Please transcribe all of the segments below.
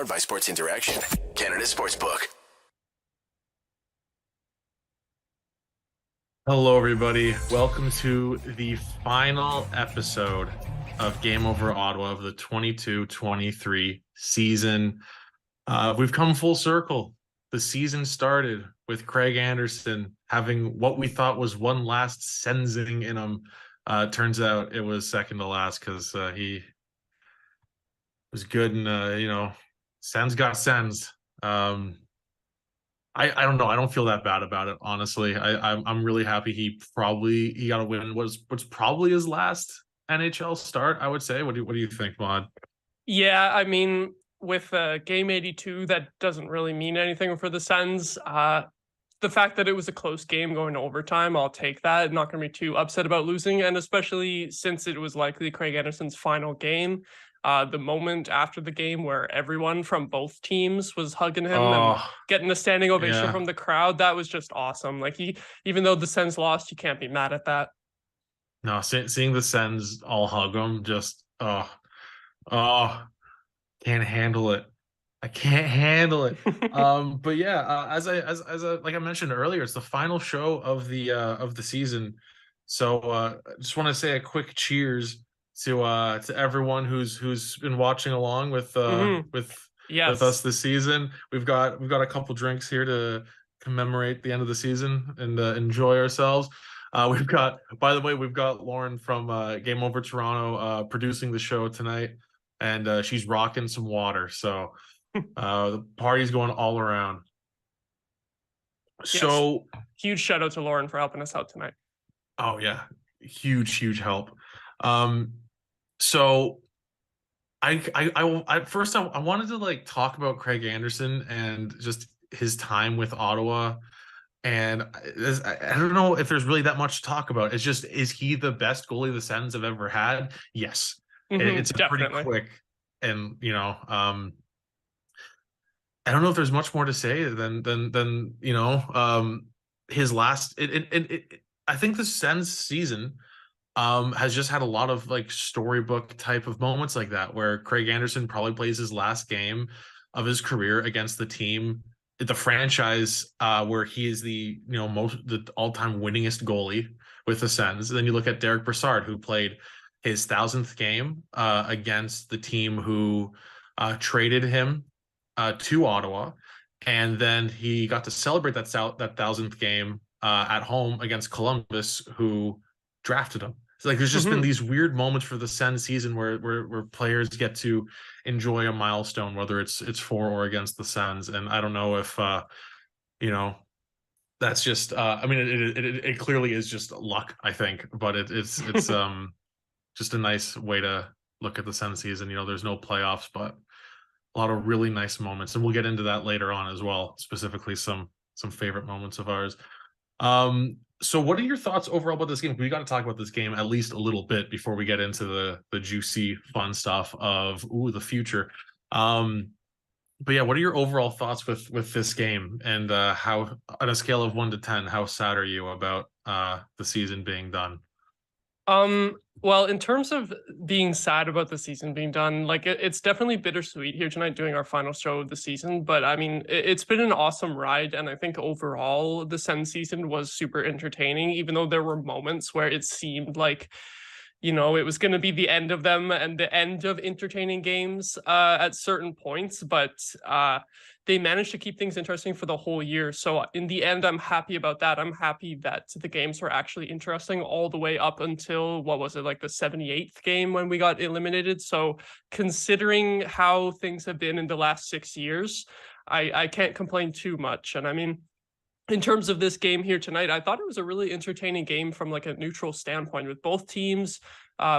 Powered by Sports Interaction, Canada Sportsbook. Hello, everybody. Welcome to the final episode of Game Over Ottawa of the 22-23 season. We've come full circle. The season started with Craig Anderson having what we thought was one last senzing in him. Turns out it was second to last because he was good and, Sens got Sens. I don't know. I don't feel that bad about it, honestly. I'm really happy he got a win. What's probably his last NHL start, I would say. What do you think, Maude? Yeah, I mean, with game 82, that doesn't really mean anything for the Sens. The fact that it was a close game going to overtime, I'll take that. I'm not going to be too upset about losing, and especially since it was likely Craig Anderson's final game. The moment after the game where everyone from both teams was hugging him and getting a standing ovation from the crowd, that was just awesome. Like even though the Sens lost, you can't be mad at that. No, seeing the Sens all hug him, just can't handle it. I can't handle it. But yeah, as I like I mentioned earlier, it's the final show of the season. So I just want to say a quick cheers to everyone who's been watching along with us this season. We've got a couple drinks here to commemorate the end of the season and enjoy ourselves. We've got Lauren from Game Over Toronto producing the show tonight, and she's rocking some water. So the party's going all around. So huge shout out to Lauren for helping us out tonight. Oh yeah, huge help. So I first I wanted to talk about Craig Anderson and just his time with Ottawa. And I don't know if there's really that much to talk about. It's just, is he the best goalie the Sens have ever had? Yes. It's definitely pretty quick. And, I don't know if there's much more to say than his last. I think the Sens season has just had a lot of storybook type of moments like that, where Craig Anderson probably plays his last game of his career against the team, the franchise, where he is the all-time winningest goalie with the Sens. And then you look at Derek Brassard, who played his 1,000th game against the team who traded him to Ottawa, and then he got to celebrate that 1,000th game at home against Columbus, who drafted him. So there's just been these weird moments for the Sens season where players get to enjoy a milestone, whether it's for or against the Sens. And I don't know if that's just I mean it clearly is just luck, I think, but it's just a nice way to look at the Sens season. There's no playoffs, but a lot of really nice moments, and we'll get into that later on as well, specifically some favorite moments of ours. So what are your thoughts overall about this game? We got to talk about this game at least a little bit before we get into the juicy fun stuff of the future. But yeah, what are your overall thoughts with this game, and how, on a scale of 1 to 10, how sad are you about the season being done? Well, in terms of being sad about the season being done, it's definitely bittersweet here tonight doing our final show of the season. But I mean, it's been an awesome ride, and I think overall the Sens season was super entertaining, even though there were moments where it seemed like it was going to be the end of them and the end of entertaining games at certain points. But they managed to keep things interesting for the whole year. So in the end, I'm happy about that. I'm happy that the games were actually interesting all the way up until, what was it, the 78th game when we got eliminated. So considering how things have been in the last 6 years, I can't complain too much. And I mean, in terms of this game here tonight, I thought it was a really entertaining game from a neutral standpoint, with both teams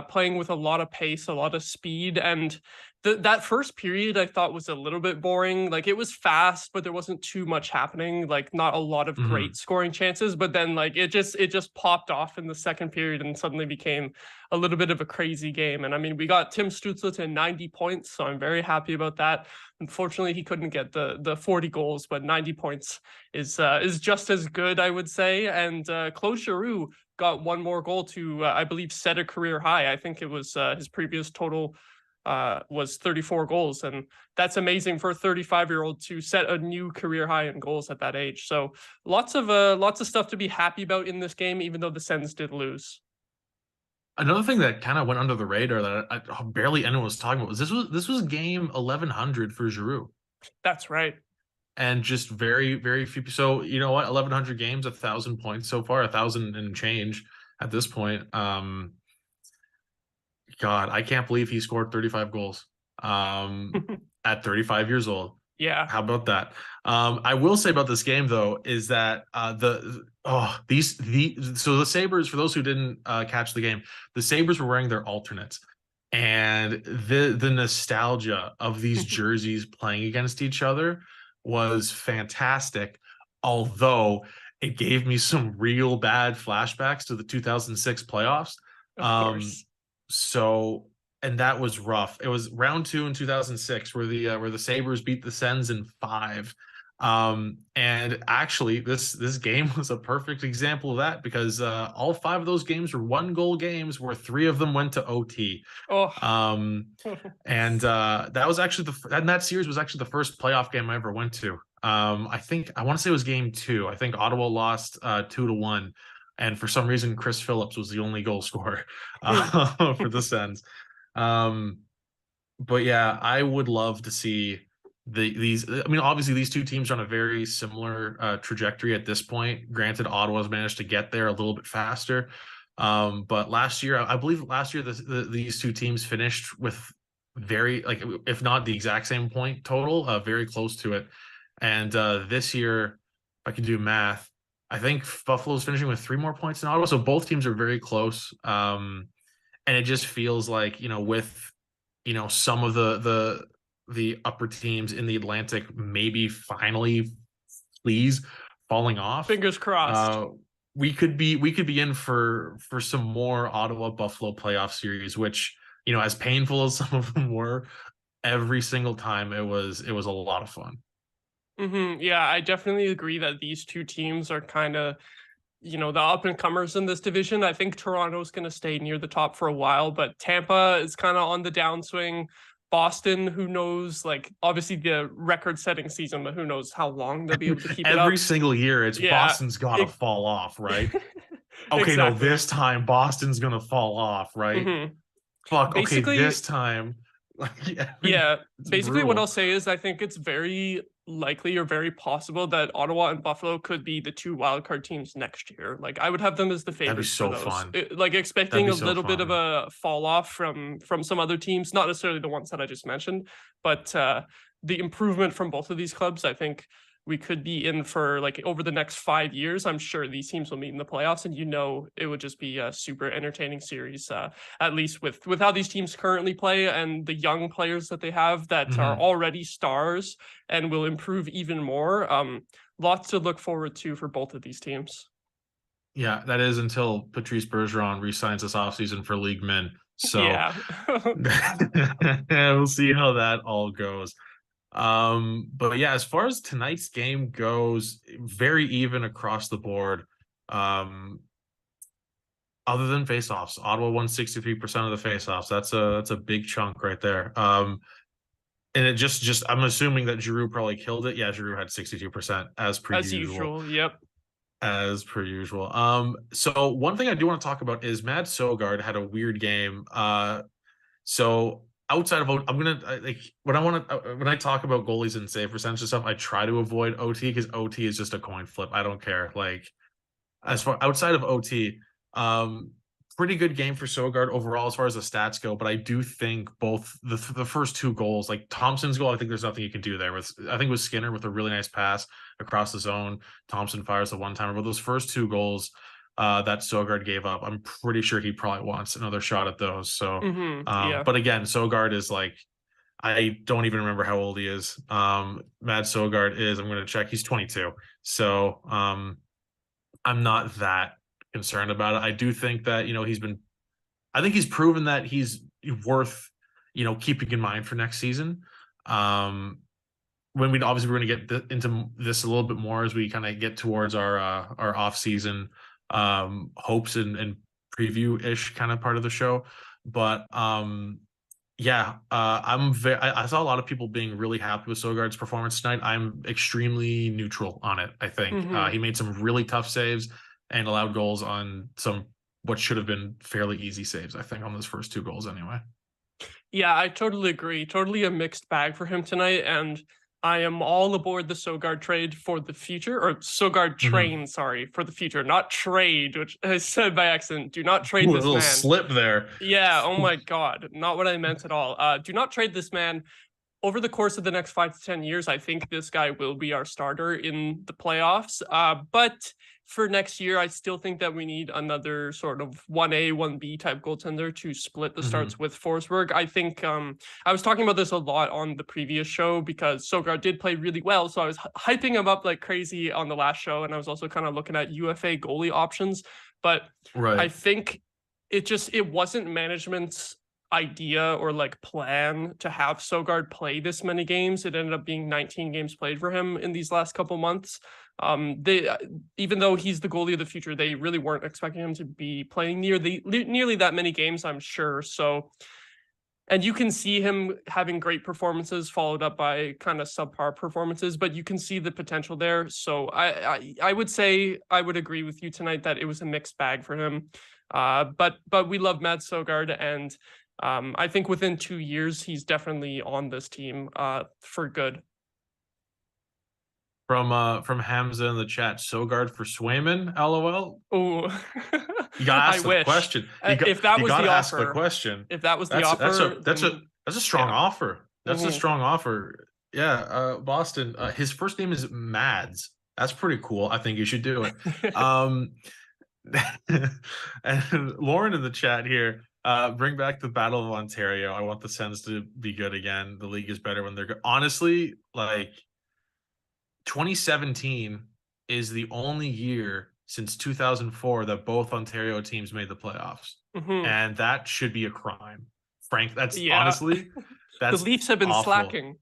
playing with a lot of pace, a lot of speed. And that first period I thought was a little bit boring. It was fast, but there wasn't too much happening, not a lot of great scoring chances. But then it just popped off in the second period and suddenly became a little bit of a crazy game. And I mean, we got Tim Stützle to 90 points, so I'm very happy about that. Unfortunately, he couldn't get the 40 goals, but 90 points is just as good, I would say. And Claude Giroux got one more goal to, I believe, set a career high. I think it was his previous total was 34 goals, and that's amazing for a 35-year-old to set a new career high in goals at that age. So lots of stuff to be happy about in this game, even though the Sens did lose. Another thing that kind of went under the radar that barely anyone was talking about was this was game 1100 for Giroux. That's right. And just very, very few. So you know what? 1100 games, 1,000 points so far, 1,000 and change at this point. God, I can't believe he scored 35 goals at 35 years old. Yeah. How about that? I will say about this game though is that the Sabres, for those who didn't catch the game, the Sabres were wearing their alternates, and the nostalgia of these jerseys playing against each other was fantastic. Although it gave me some real bad flashbacks to the 2006 playoffs. Of course. So, and that was rough. It was round 2 in 2006 where the Sabres beat the Sens in 5. And actually this game was a perfect example of that, because all 5 of those games were 1-goal games where 3 of them went to OT. And that was actually that series was actually the first playoff game I ever went to. I want to say it was game 2. I think Ottawa lost 2-1. And for some reason, Chris Phillips was the only goal scorer for the Sens. But yeah, I would love to see these. I mean, obviously, these two teams are on a very similar trajectory at this point. Granted, Ottawa's managed to get there a little bit faster. But last year, I believe these two teams finished with very, like, if not the exact same point total, very close to it. And this year, if I can do math, I think Buffalo's finishing with 3 more points than Ottawa. So both teams are very close. And it just feels like, with, some of the upper teams in the Atlantic maybe finally falling off. Fingers crossed. We could be in for some more Ottawa Buffalo playoff series, which, as painful as some of them were, every single time it was a lot of fun. Yeah, I definitely agree that these two teams are kind of, the up and comers in this division. I think Toronto's going to stay near the top for a while, but Tampa is kind of on the downswing. Boston, who knows, like, obviously the record-setting season, but who knows how long they'll be able to keep it up. Every single year, Boston's got to fall off, right? Okay, exactly. No, this time Boston's going to fall off, right? Fuck, basically, okay, this time. Yeah, basically brutal. What I'll say is I think it's very likely or very possible that Ottawa and Buffalo could be the 2 wildcard teams next year. Like, I would have them as the favorites. That'd be so fun. Like, expecting a little bit of a fall off from some other teams, not necessarily the ones that I just mentioned, but the improvement from both of these clubs. I think we could be in for, like, over the next 5 years. I'm sure these teams will meet in the playoffs, and it would just be a super entertaining series, at least with how these teams currently play and the young players that they have that are already stars and will improve even more. Lots to look forward to for both of these teams. Yeah, that is until Patrice Bergeron re-signs this offseason for League Men. So yeah. We'll see how that all goes. But yeah, as far as tonight's game goes, very even across the board. Other than faceoffs, Ottawa won 63% of the faceoffs. That's a big chunk right there. And it just I'm assuming that Giroux probably killed it. Yeah, Giroux had 62% as usual. Yep. As per usual. So one thing I do want to talk about is Maude Charlie had a weird game. So outside of I'm gonna when I talk about goalies and save percentage and stuff, I try to avoid OT because OT is just a coin flip. I don't care. Like, as far outside of OT, pretty good game for Sogard overall as far as the stats go. But I do think both the first 2 goals, like Thompson's goal, I think there's nothing you can do there. I think it was Skinner with a really nice pass across the zone. Thompson fires the one-timer. But those first 2 goals that Sogard gave up, I'm pretty sure he probably wants another shot at those. So, but again, Sogard is like, I don't even remember how old he is. Maude Sogard is, I'm going to check, he's 22. So, I'm not that concerned about it. I do think that, I think he's proven that he's worth, keeping in mind for next season. When we're going to get into this a little bit more as we kind of get towards our off season hopes and preview-ish kind of part of the show. But Yeah, I saw a lot of people being really happy with Sogard's performance tonight. I'm extremely neutral on it. I think Mhm. he made some really tough saves and allowed goals on some what should have been fairly easy saves. I think on those first two goals anyway. Yeah, I totally agree. Totally a mixed bag for him tonight, and I am all aboard the Sogard trade for the future, or Sogard Mhm. train, sorry, for the future, not trade, which I said by accident. Do not trade Ooh, a this little man. slip there. Yeah, oh my God, not what I meant at all. Do not trade this man. Over the course of the next 5 to 10 years, I think this guy will be our starter in the playoffs. But for next year, I still think that we need another sort of 1A, 1B type goaltender to split the starts Mhm. with Forsberg. I think I was talking about this a lot on the previous show because Sogard did play really well. So I was hyping him up like crazy on the last show. And I was also kind of looking at UFA goalie options. But I Right. think it wasn't management's idea or like plan to have Sogard play this many games. It ended up being 19 games played for him in these last couple months. They even though he's the goalie of the future, they really weren't expecting him to be playing nearly that many games, I'm sure. So, and you can see him having great performances followed up by kind of subpar performances, but you can see the potential there. So I would say I would agree with you tonight that it was a mixed bag for him. But we love Matt Sogard, and I think within 2 years he's definitely on this team for good. From Hamza in the chat, Sogard for Swayman, LOL. Oh, You gotta I ask the wish. question. If that You was the gotta ask the offer, question. if that was the That's offer, a then that's a strong yeah. offer. That's a Mhm. strong offer. Yeah, Boston. His first name is Mads. That's pretty cool. I think you should do it. Um, and Lauren in the chat here, bring back the Battle of Ontario. I want the Sens to be good again. The league is better when they're good. Honestly, like 2017 is the only year since 2004 that both Ontario teams made the playoffs. Mhm. And that should be a crime. Frank, that's Yeah. honestly, The that's Leafs have been awful. slacking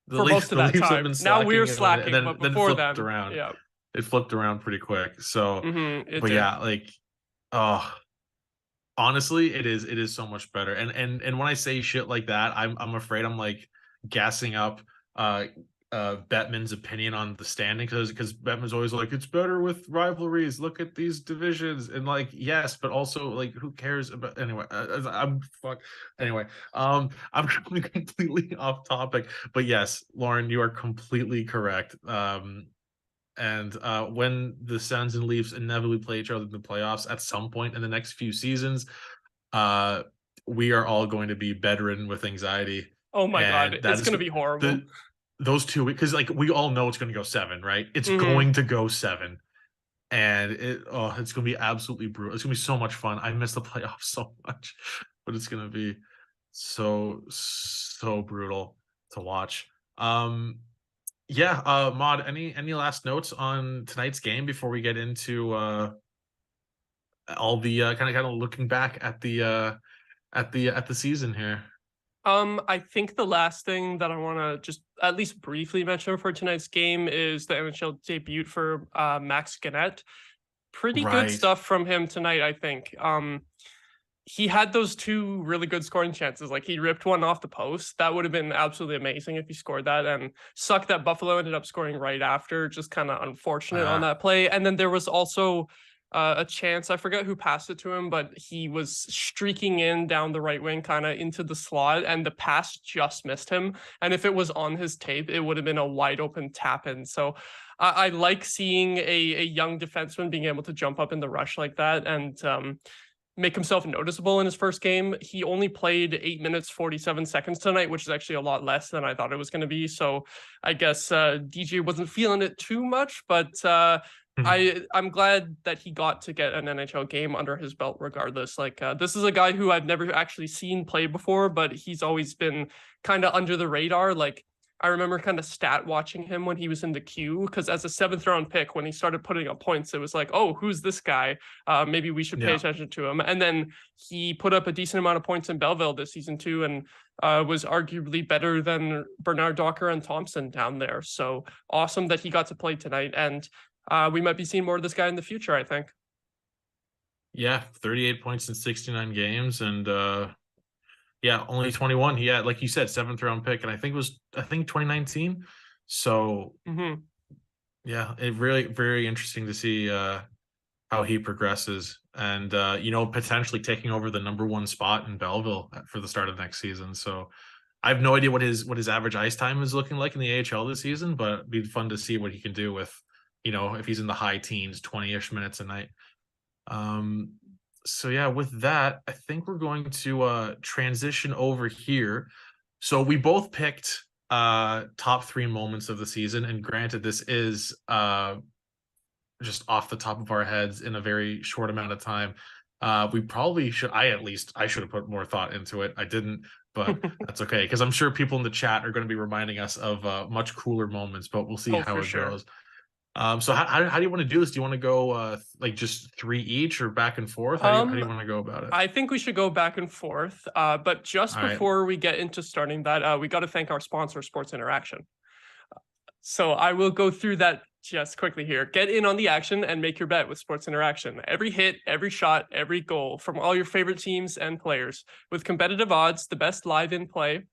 for most of The that Leafs have time. been Now we're slacking and slacking, but then it before flipped them, around. yeah. It flipped around pretty quick. So, It but did. yeah, like, oh, honestly, it is so much better. And when I say shit like that, I'm afraid I'm like gassing up uh Bettman's opinion on the standing because Bettman's always like it's better with rivalries. Look at these divisions and like yes, but also like who cares about anyway? I'm fuck anyway. I'm going completely off topic, but yes, Lauren, you are completely correct. And when the Suns and Leafs inevitably play each other in the playoffs at some point in the next few seasons, uh, we are all going to be bedridden with anxiety, Oh my God, and that it's is gonna be horrible. the those 2 weeks because like we all know it's going to go 7, right? It's Mhm. going to go 7, and it's going to be absolutely brutal. It's going to be so much fun. I miss the playoffs so much, but it's going to be so brutal to watch. Yeah, Maude, any last notes on tonight's game before we get into all the kind of looking back at the at the season here? I think the last thing that I want to just at least briefly mention for tonight's game is the NHL debut for Max Gannett. Pretty good Right. stuff from him tonight, I think. He had those two really good scoring chances. Like he ripped one off the post. That would have been absolutely amazing if he scored that. And sucked that Buffalo ended up scoring right after. Just kind of unfortunate on Uh, that play. And then there was also a chance. I forget who passed it to him, but he was streaking in down the right wing, kind of into the slot, and the pass just missed him. And if it was on his tape, it would have been a wide open tap in. So I like seeing a young defenseman being able to jump up in the rush like that and make himself noticeable in his first game. He only played 8 minutes 47 seconds tonight, which is actually a lot less than I thought it was going to be. So I guess DJ wasn't feeling it too much, but I'm glad that he got to get an NHL game under his belt regardless. Like this is a guy who I've never actually seen play before, but he's always been kind of under the radar. Like I remember kind of stat watching him when he was in the queue because as a 7th round pick, when he started putting up points, it was like, oh, who's this guy? Maybe we should pay yeah. attention to him. And then he put up a decent amount of points in Belleville this season too, and was arguably better than Bernard Docker and Thompson down there. So awesome that he got to play tonight, and we might be seeing more of this guy in the future, I think. Yeah, 38 points in 69 games and Yeah, only 21. He had, like you said, 7th round pick, and I think 2019. So Mhm. yeah, it really very interesting to see how he progresses, and potentially taking over the number one spot in Belleville for the start of next season. So I have no idea what his average ice time is looking like in the AHL this season, but it'd be fun to see what he can do with, if he's in the high teens, 20-ish minutes a night. Um, so yeah, with that, I think we're going to transition over here. So we both picked top 3 moments of the season, and granted, this is just off the top of our heads in a very short amount of time. We probably should, I should have put more thought into it. I didn't, but that's okay, because I'm sure people in the chat are going to be reminding us of much cooler moments, but we'll see Oh, how for it sure. goes. So how do you want to do this? Do you want to go like just 3 each, or back and forth? How do you Um, want to go about it? I think we should go back and forth. But just All right. before we get into starting that, we got to thank our sponsor, Sports Interaction. So I will go through that just quickly here. Get in on the action and make your bet with Sports Interaction. Every hit, every shot, every goal from all your favorite teams and players. With competitive odds, the best live in play,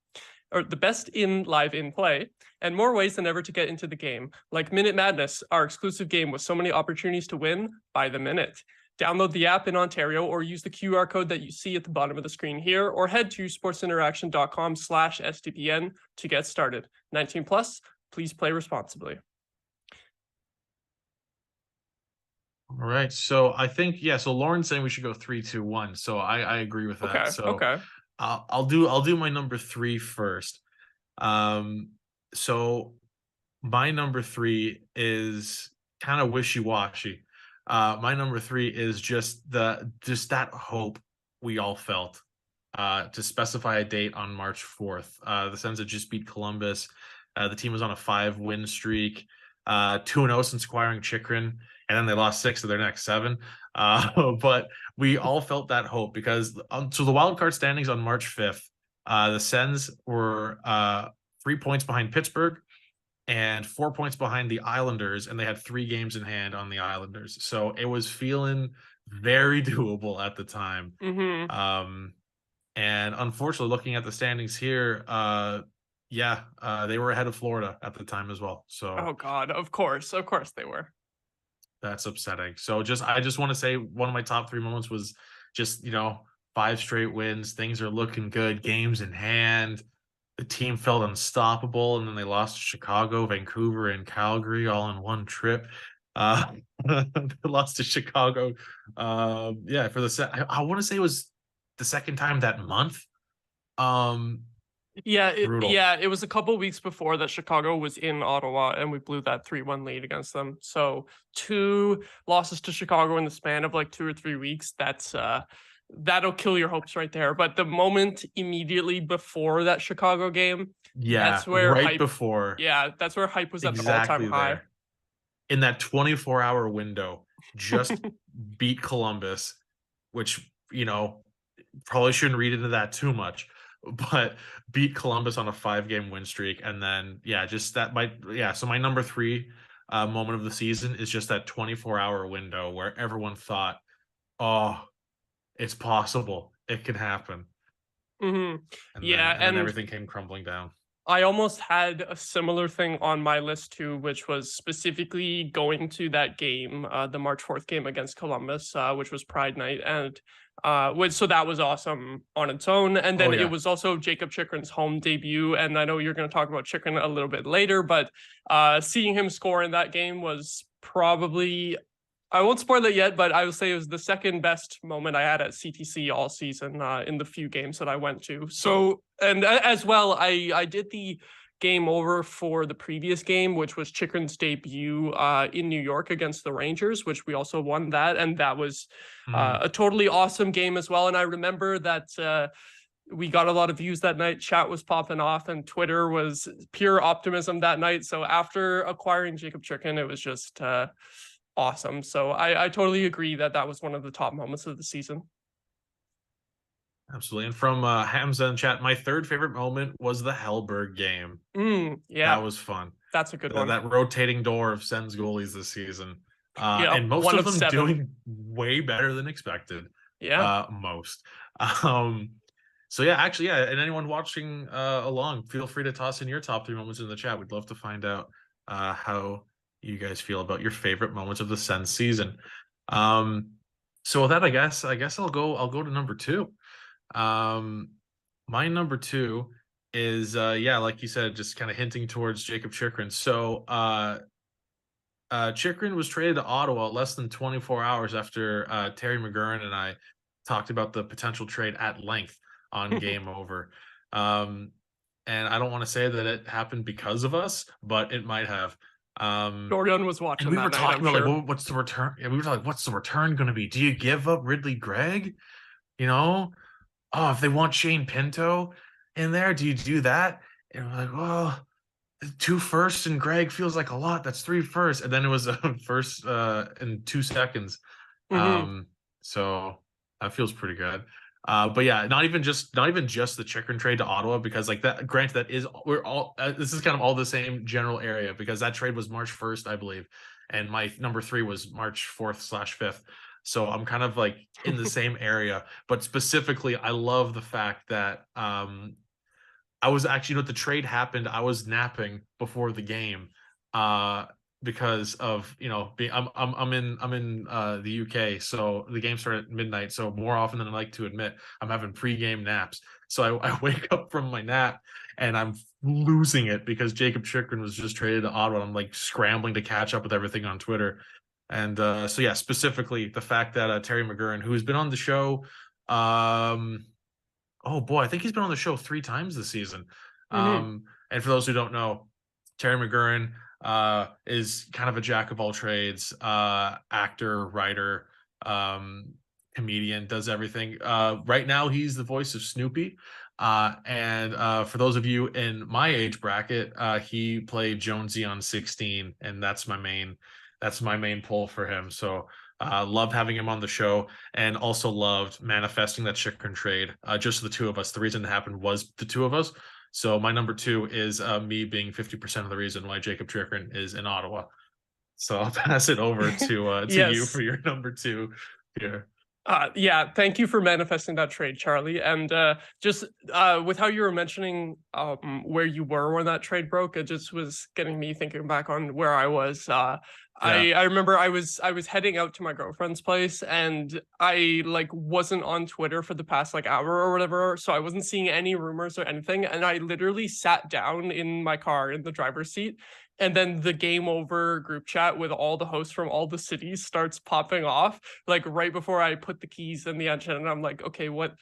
or the best in live in play, and more ways than ever to get into the game. Like Minute Madness, our exclusive game with so many opportunities to win by the minute. Download the app in Ontario or use the QR code that you see at the bottom of the screen here, or head to sportsinteraction.com/SDPN to get started. 19 plus, please play responsibly. All right. So I think, yeah, so Lauren's saying we should go 3, 2, 1. So I agree with that. Okay, So okay. I'll do my number 3 first. So my number 3 is kind of wishy-washy. My number 3 is just that hope we all felt to specify a date on March 4th. The Sens had just beat Columbus. The team was on a 5-win streak, 2-0 since acquiring Chychrun, and then they lost 6 of their next 7. But we all felt that hope because so the wild card standings on March 5th, the Sens were 3 points behind Pittsburgh and 4 points behind the Islanders, and they had 3 games in hand on the Islanders. So it was feeling very doable at the time. Mm-hmm. And unfortunately, looking at the standings here, they were ahead of Florida at the time as well. So Oh God, of course they were. that's upsetting. So I just want to say one of my top 3 moments was just, 5 straight wins. Things are looking good. Games in hand. The team felt unstoppable, and then they lost to Chicago, Vancouver, and Calgary all in one trip. They lost to Chicago. For I want to say it was the second time that month. Brutal. It was a couple weeks before that Chicago was in Ottawa and we blew that 3-1 lead against them. So 2 losses to Chicago in the span of like 2 or 3 weeks. That'll kill your hopes right there. But the moment immediately before that Chicago game, Yeah, right before. that's where hype was at an Exactly all-time high. there. In that 24-hour window, just beat Columbus, which, probably shouldn't read into that too much, but beat Columbus on a 5-game win streak. And then, so my number 3 moment of the season is just that 24-hour window where everyone thought, oh, it's possible. It can happen. Mm-hmm. And then everything came crumbling down. I almost had a similar thing on my list too, which was specifically going to that game, the March 4th game against Columbus, which was Pride Night, and so that was awesome on its own. And then it was also Jacob Chychrun's home debut, and I know you're going to talk about Chychrun a little bit later, but seeing him score in that game was probably, I won't spoil it yet, but I will say it was the second best moment I had at CTC all season in the few games that I went to. So, and as well, I did the game over for the previous game, which was Chychrun's debut in New York against the Rangers, which we also won that. And that was a totally awesome game as well. And I remember that we got a lot of views that night. Chat was popping off and Twitter was pure optimism that night. So after acquiring Jacob Chychrun, it was just awesome. So I totally agree that was one of the top moments of the season. Absolutely. And from Hamza in chat, my 3rd favorite moment was the Hellberg game. Yeah, that was fun. That's a good one. That rotating door of Sens goalies this season. And most of them 7. Doing way better than expected. Yeah. Most. So yeah, actually, yeah, and anyone watching along, feel free to toss in your top 3 moments in the chat. We'd love to find out how you guys feel about your favorite moments of the Sens season. So with that, I guess I'll go to number 2. My number 2 is yeah, like you said, just kind of hinting towards Jacob Chikrin. So Chikrin was traded to Ottawa less than 24 hours after Terry McGurran and I talked about the potential trade at length on Game Over. And I don't want to say that it happened because of us, but it might have. Dorian was And watching we that were night, talking I'm about sure. like, what's the return? And we were like, what's the return going to be? Do you give up Ridley Gregg? You know, oh, if they want Shane Pinto in there, do you do that? And we're like, well, 2 firsts and Greg feels like a lot. That's 3 firsts. And then it was a first in 2 seconds. Mm-hmm. So that feels pretty good. But yeah, not even just the Chikrin trade to Ottawa, because like that, granted, that is, we're all this is kind of all the same general area, because that trade was March 1st, I believe, and my number 3 was March 4th/5th. So I'm kind of like in the same area, but specifically, I love the fact that I was actually, the trade happened. I was napping before the game, because of being I'm in the UK, so the game started at midnight. So more often than I like to admit, I'm having pre-game naps. So I wake up from my nap and I'm losing it because Jacob Chikrin was just traded to Ottawa. I'm like scrambling to catch up with everything on Twitter, and so yeah, specifically the fact that Terry McGurran, who's been on the show, oh boy, I think he's been on the show 3 times this season. Mm-hmm. And for those who don't know, Terry McGurran is kind of a jack of all trades, actor, writer, comedian, does everything. Right now, he's the voice of Snoopy. And for those of you in my age bracket, he played Jonesy on 16, and that's my main pull for him. So loved having him on the show, and also loved manifesting that Chikrin trade. Just the 2 of us. The reason it happened was the 2 of us. So my number 2 is me being 50% of the reason why Jacob Chikrin is in Ottawa. So I'll pass it over to you Yes. for your number 2 here. Yeah, thank you for manifesting that trade, Charlie. And just with how you were mentioning where you were when that trade broke, it just was getting me thinking back on where I was. I remember I was heading out to my girlfriend's place, and I like wasn't on Twitter for the past like hour or whatever, so I wasn't seeing any rumors or anything. And I literally sat down in my car in the driver's seat, and then the Game Over group chat with all the hosts from all the cities starts popping off like right before I put the keys in the engine, and I'm like, okay, what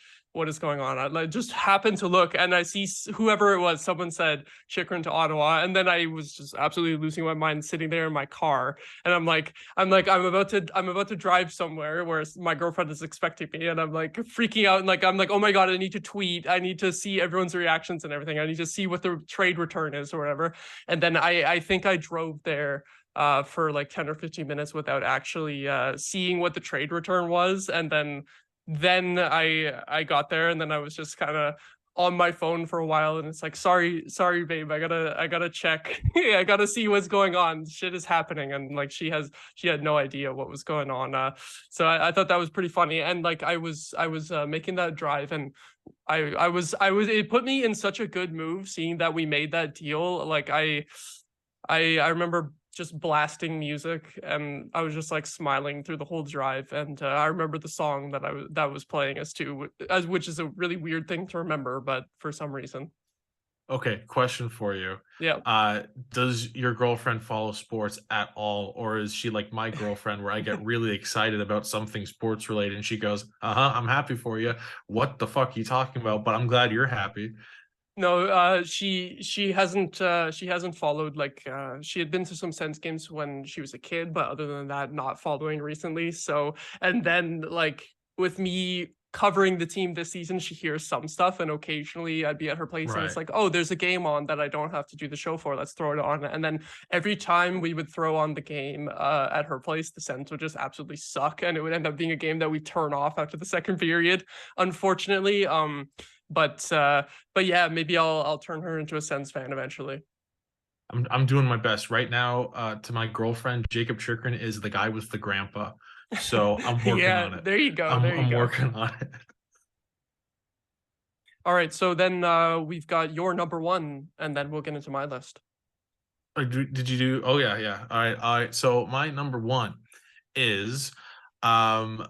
is going on? I like, just happened to look, and I see whoever it was, someone said Chikrin to Ottawa, and then I was just absolutely losing my mind sitting there in my car, and I'm about to drive somewhere where my girlfriend is expecting me, and I'm like freaking out, and like I'm like, oh my god, I need to tweet, I need to see everyone's reactions and everything, I need to see what the trade return is or whatever, and then I think I drove there for like 10 or 15 minutes without actually seeing what the trade return was, and then I got there, and then I was just kind of on my phone for a while, and it's like, sorry babe, I gotta check. I gotta see what's going on, shit is happening, and like she had no idea what was going on, so I thought that was pretty funny, and like I was making that drive, and I was it put me in such a good mood seeing that we made that deal. Like I remember just blasting music, and I was just like smiling through the whole drive, and I remember the song that was playing which is a really weird thing to remember, but for some reason. Okay, question for you. Yeah. Does your girlfriend follow sports at all, or is she like my girlfriend, where I get really excited about something sports related and she goes, "Uh-huh, I'm happy for you. What the fuck are you talking about? But I'm glad you're happy." No, she hasn't followed, like she had been to some Sens games when she was a kid, but other than that, not following recently. So, and then like with me covering the team this season, she hears some stuff, and occasionally I'd be at her place and it's Right. like, oh, there's a game on that I don't have to do the show for, let's throw it on. And then every time we would throw on the game at her place, the Sens would just absolutely suck, and it would end up being a game that we turn off after the second period, unfortunately. But yeah, maybe I'll turn her into a Sens fan eventually. I'm doing my best right now. To my girlfriend, Jacob Chikrin is the guy with the grandpa. So I'm working Yeah, on it. there you go. I'm There you I'm go. working on it. All right, so then we've got your number one, and then we'll get into my list. Did you do? Oh yeah, yeah. All right. So my number one is um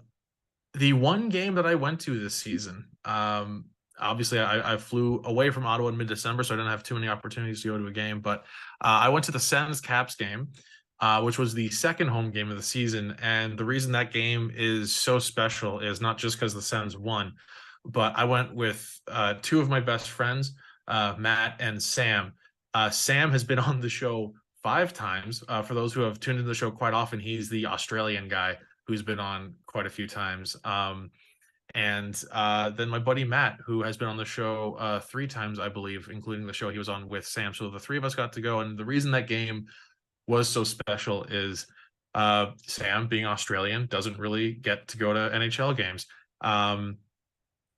the one game that I went to this season. Obviously, I flew away from Ottawa in mid-December, so I didn't have too many opportunities to go to a game. But I went to the Sens Caps game, which was the second home game of the season. And the reason that game is so special is not just because the Sens won, but I went with two of my best friends, Matt and Sam. Sam has been on the show 5 times. For those who have tuned into the show quite often, he's the Australian guy who's been on quite a few times. And then my buddy Matt, who has been on the show 3 times, I believe, including the show he was on with Sam. So the three of us got to go. And the reason that game was so special is Sam, being Australian, doesn't really get to go to NHL games.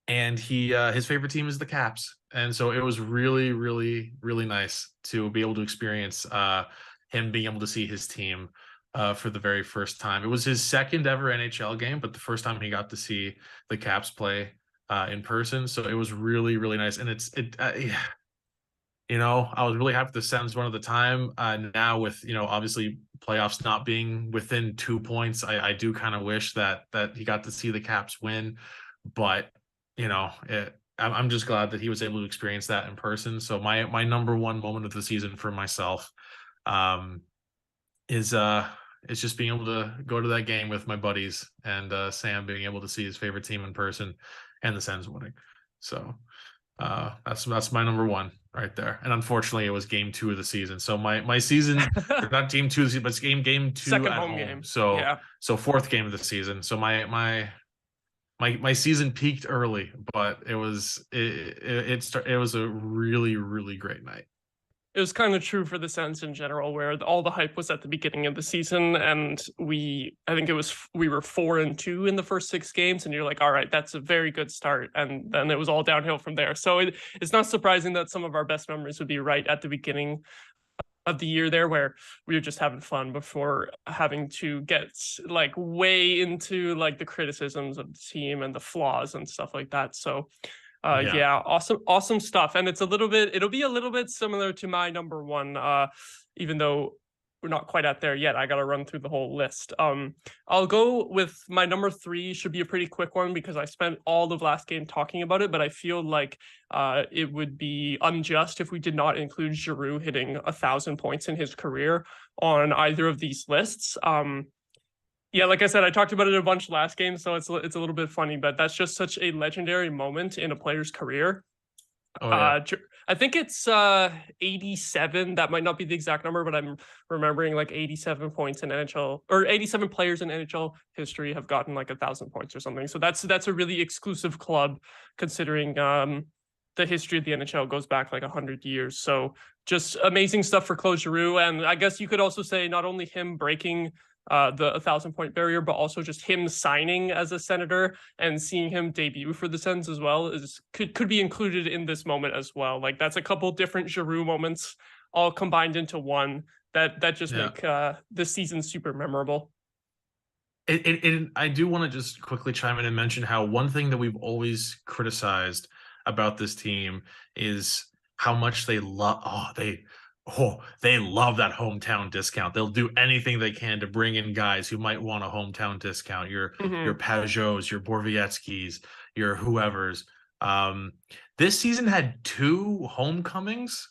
And he his favorite team is the Caps. And so it was really, really, really nice to be able to experience him being able to see his team for the very first time. It was his second ever NHL game, but the first time he got to see the Caps play in person. So it was really, really nice. And I was really happy the Sens won at the time. Now with, obviously playoffs not being within 2 points, I do kind of wish that he got to see the Caps win. But, I'm just glad that he was able to experience that in person. So my number one moment of the season for myself is just being able to go to that game with my buddies and Sam being able to see his favorite team in person and the Sens winning. So that's my number one right there. And unfortunately, it was game 2 of the season. So my season, not game 2 of the season, but it's game 2 Second at home home. game. So Yeah. so fourth game of the season. So my season peaked early, but it was a really, really great night. It was kind of true for the Sens in general, where all the hype was at the beginning of the season, and we were 4-2 in the first 6 games, and you're like, all right, that's a very good start, and then it was all downhill from there. So it's not surprising that some of our best memories would be right at the beginning of the year there, where we were just having fun before having to get like way into like the criticisms of the team and the flaws and stuff like that. So yeah, awesome stuff. And it'll be a little bit similar to my number one, even though we're not quite at there yet. I got to run through the whole list. I'll go with my number 3. Should be a pretty quick one because I spent all of last game talking about it, but I feel like it would be unjust if we did not include Giroux hitting 1,000 points in his career on either of these lists. Yeah, like I said, I talked about it a bunch last game, so it's a little bit funny, but that's just such a legendary moment in a player's career. Oh, yeah. I think it's 87. That might not be the exact number, but I'm remembering like 87 points in NHL, or 87 players in NHL history have gotten like 1,000 points or something. So that's a really exclusive club, considering the history of the NHL goes back like 100 years. So just amazing stuff for Claude Giroux, and I guess you could also say not only him breaking the 1,000-point barrier, but also just him signing as a Senator and seeing him debut for the Sens as well could be included in this moment as well. Like that's a couple different Giroux moments all combined into one that just make this season super memorable. And I do want to just quickly chime in and mention how one thing that we've always criticized about this team is how much they love they love that hometown discount. They'll do anything they can to bring in guys who might want a hometown discount. Your Pageaus, your Borvietskis, your whoever's. This season had 2 homecomings,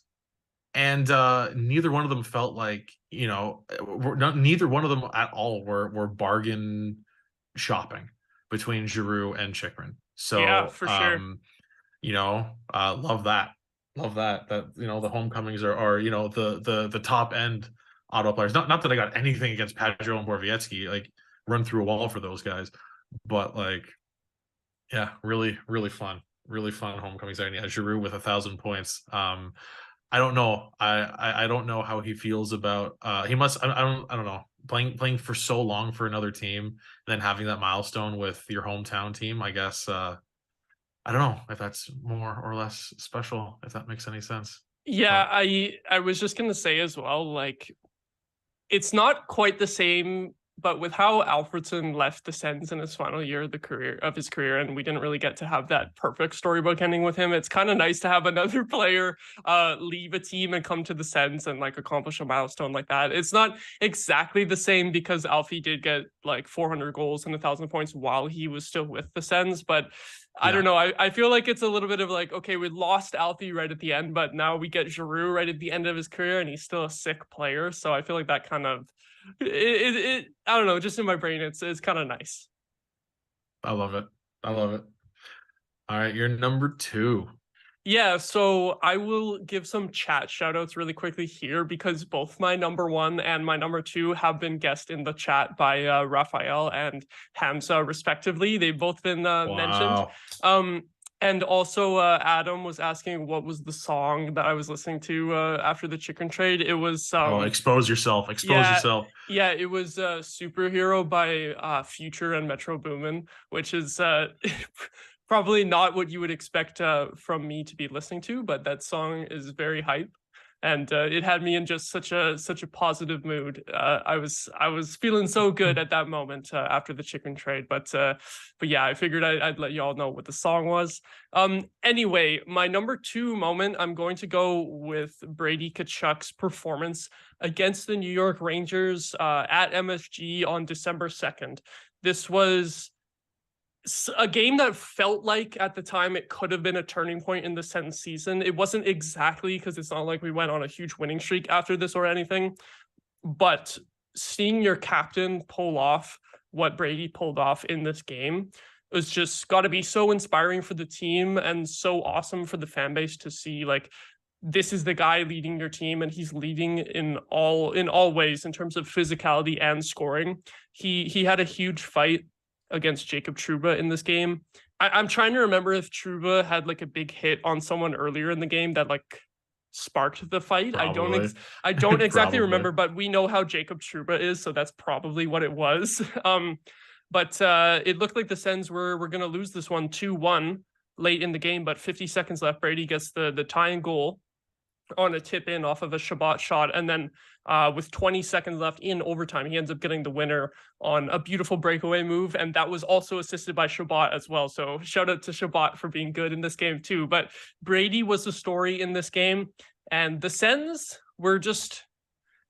and neither one of them felt like, neither one of them at all were bargain shopping between Giroux and Chychrun. So yeah, for sure. Love that. That the homecomings are the top end Ottawa players. Not that I got anything against Pageau and Borvietsky, like run through a wall for those guys, but like, yeah, really, really fun homecomings. And yeah, Giroux with 1,000 points. I don't know. I don't know how he feels about. He must. I don't know. Playing for so long for another team, and then having that milestone with your hometown team. I guess. I don't know if that's more or less special, if that makes any sense. Yeah, I was just gonna say as well, like it's not quite the same But with how Alfredson left the Sens in his final year of his career, and we didn't really get to have that perfect storybook ending with him, it's kind of nice to have another player leave a team and come to the Sens and like accomplish a milestone like that. It's not exactly the same because Alfie did get like 400 goals and 1,000 points while he was still with the Sens, but I don't know. I feel like it's a little bit of like, okay, we lost Alfie right at the end, but now we get Giroux right at the end of his career, and he's still a sick player. So I feel like that kind of I don't know, just in my brain, it's kind of nice. I love it. All right, you're number 2. Yeah, so I will give some chat shout outs really quickly here because both my number 1 and my number 2 have been guessed in the chat by Raphael and Hamza respectively. They've both been mentioned. And also Adam was asking what was the song that I was listening to after the chicken trade. It was Expose Yourself. Yourself. Yeah, it was Superhero by Future and Metro Boomin, which is probably not what you would expect from me to be listening to, but that song is very hype. And it had me in just such a positive mood. I was feeling so good at that moment after the chicken trade. But yeah, I figured I'd let you all know what the song was. Anyway, my number 2 moment, I'm going to go with Brady Tkachuk's performance against the New York Rangers at MSG on December 2nd. This was a game that felt like at the time it could have been a turning point in the Sens season. It wasn't exactly, because it's not like we went on a huge winning streak after this or anything, but seeing your captain pull off what Brady pulled off in this game was just got to be so inspiring for the team and so awesome for the fan base to see, like, this is the guy leading your team, and he's leading in all ways in terms of physicality and scoring. He had a huge fight against Jacob Trouba in this game. I'm trying to remember if Trouba had like a big hit on someone earlier in the game that like sparked the fight. Probably. I don't exactly remember, but we know how Jacob Trouba is, so that's probably what it was. But it looked like the Sens were going to lose this one 2-1 late in the game, but 50 seconds left. Brady gets the tying goal on a tip in off of a Shabbat shot, and then with 20 seconds left in overtime, he ends up getting the winner on a beautiful breakaway move, and that was also assisted by Shabbat as well. So shout out to Shabbat for being good in this game too. But Brady was the story in this game, and the Sens were just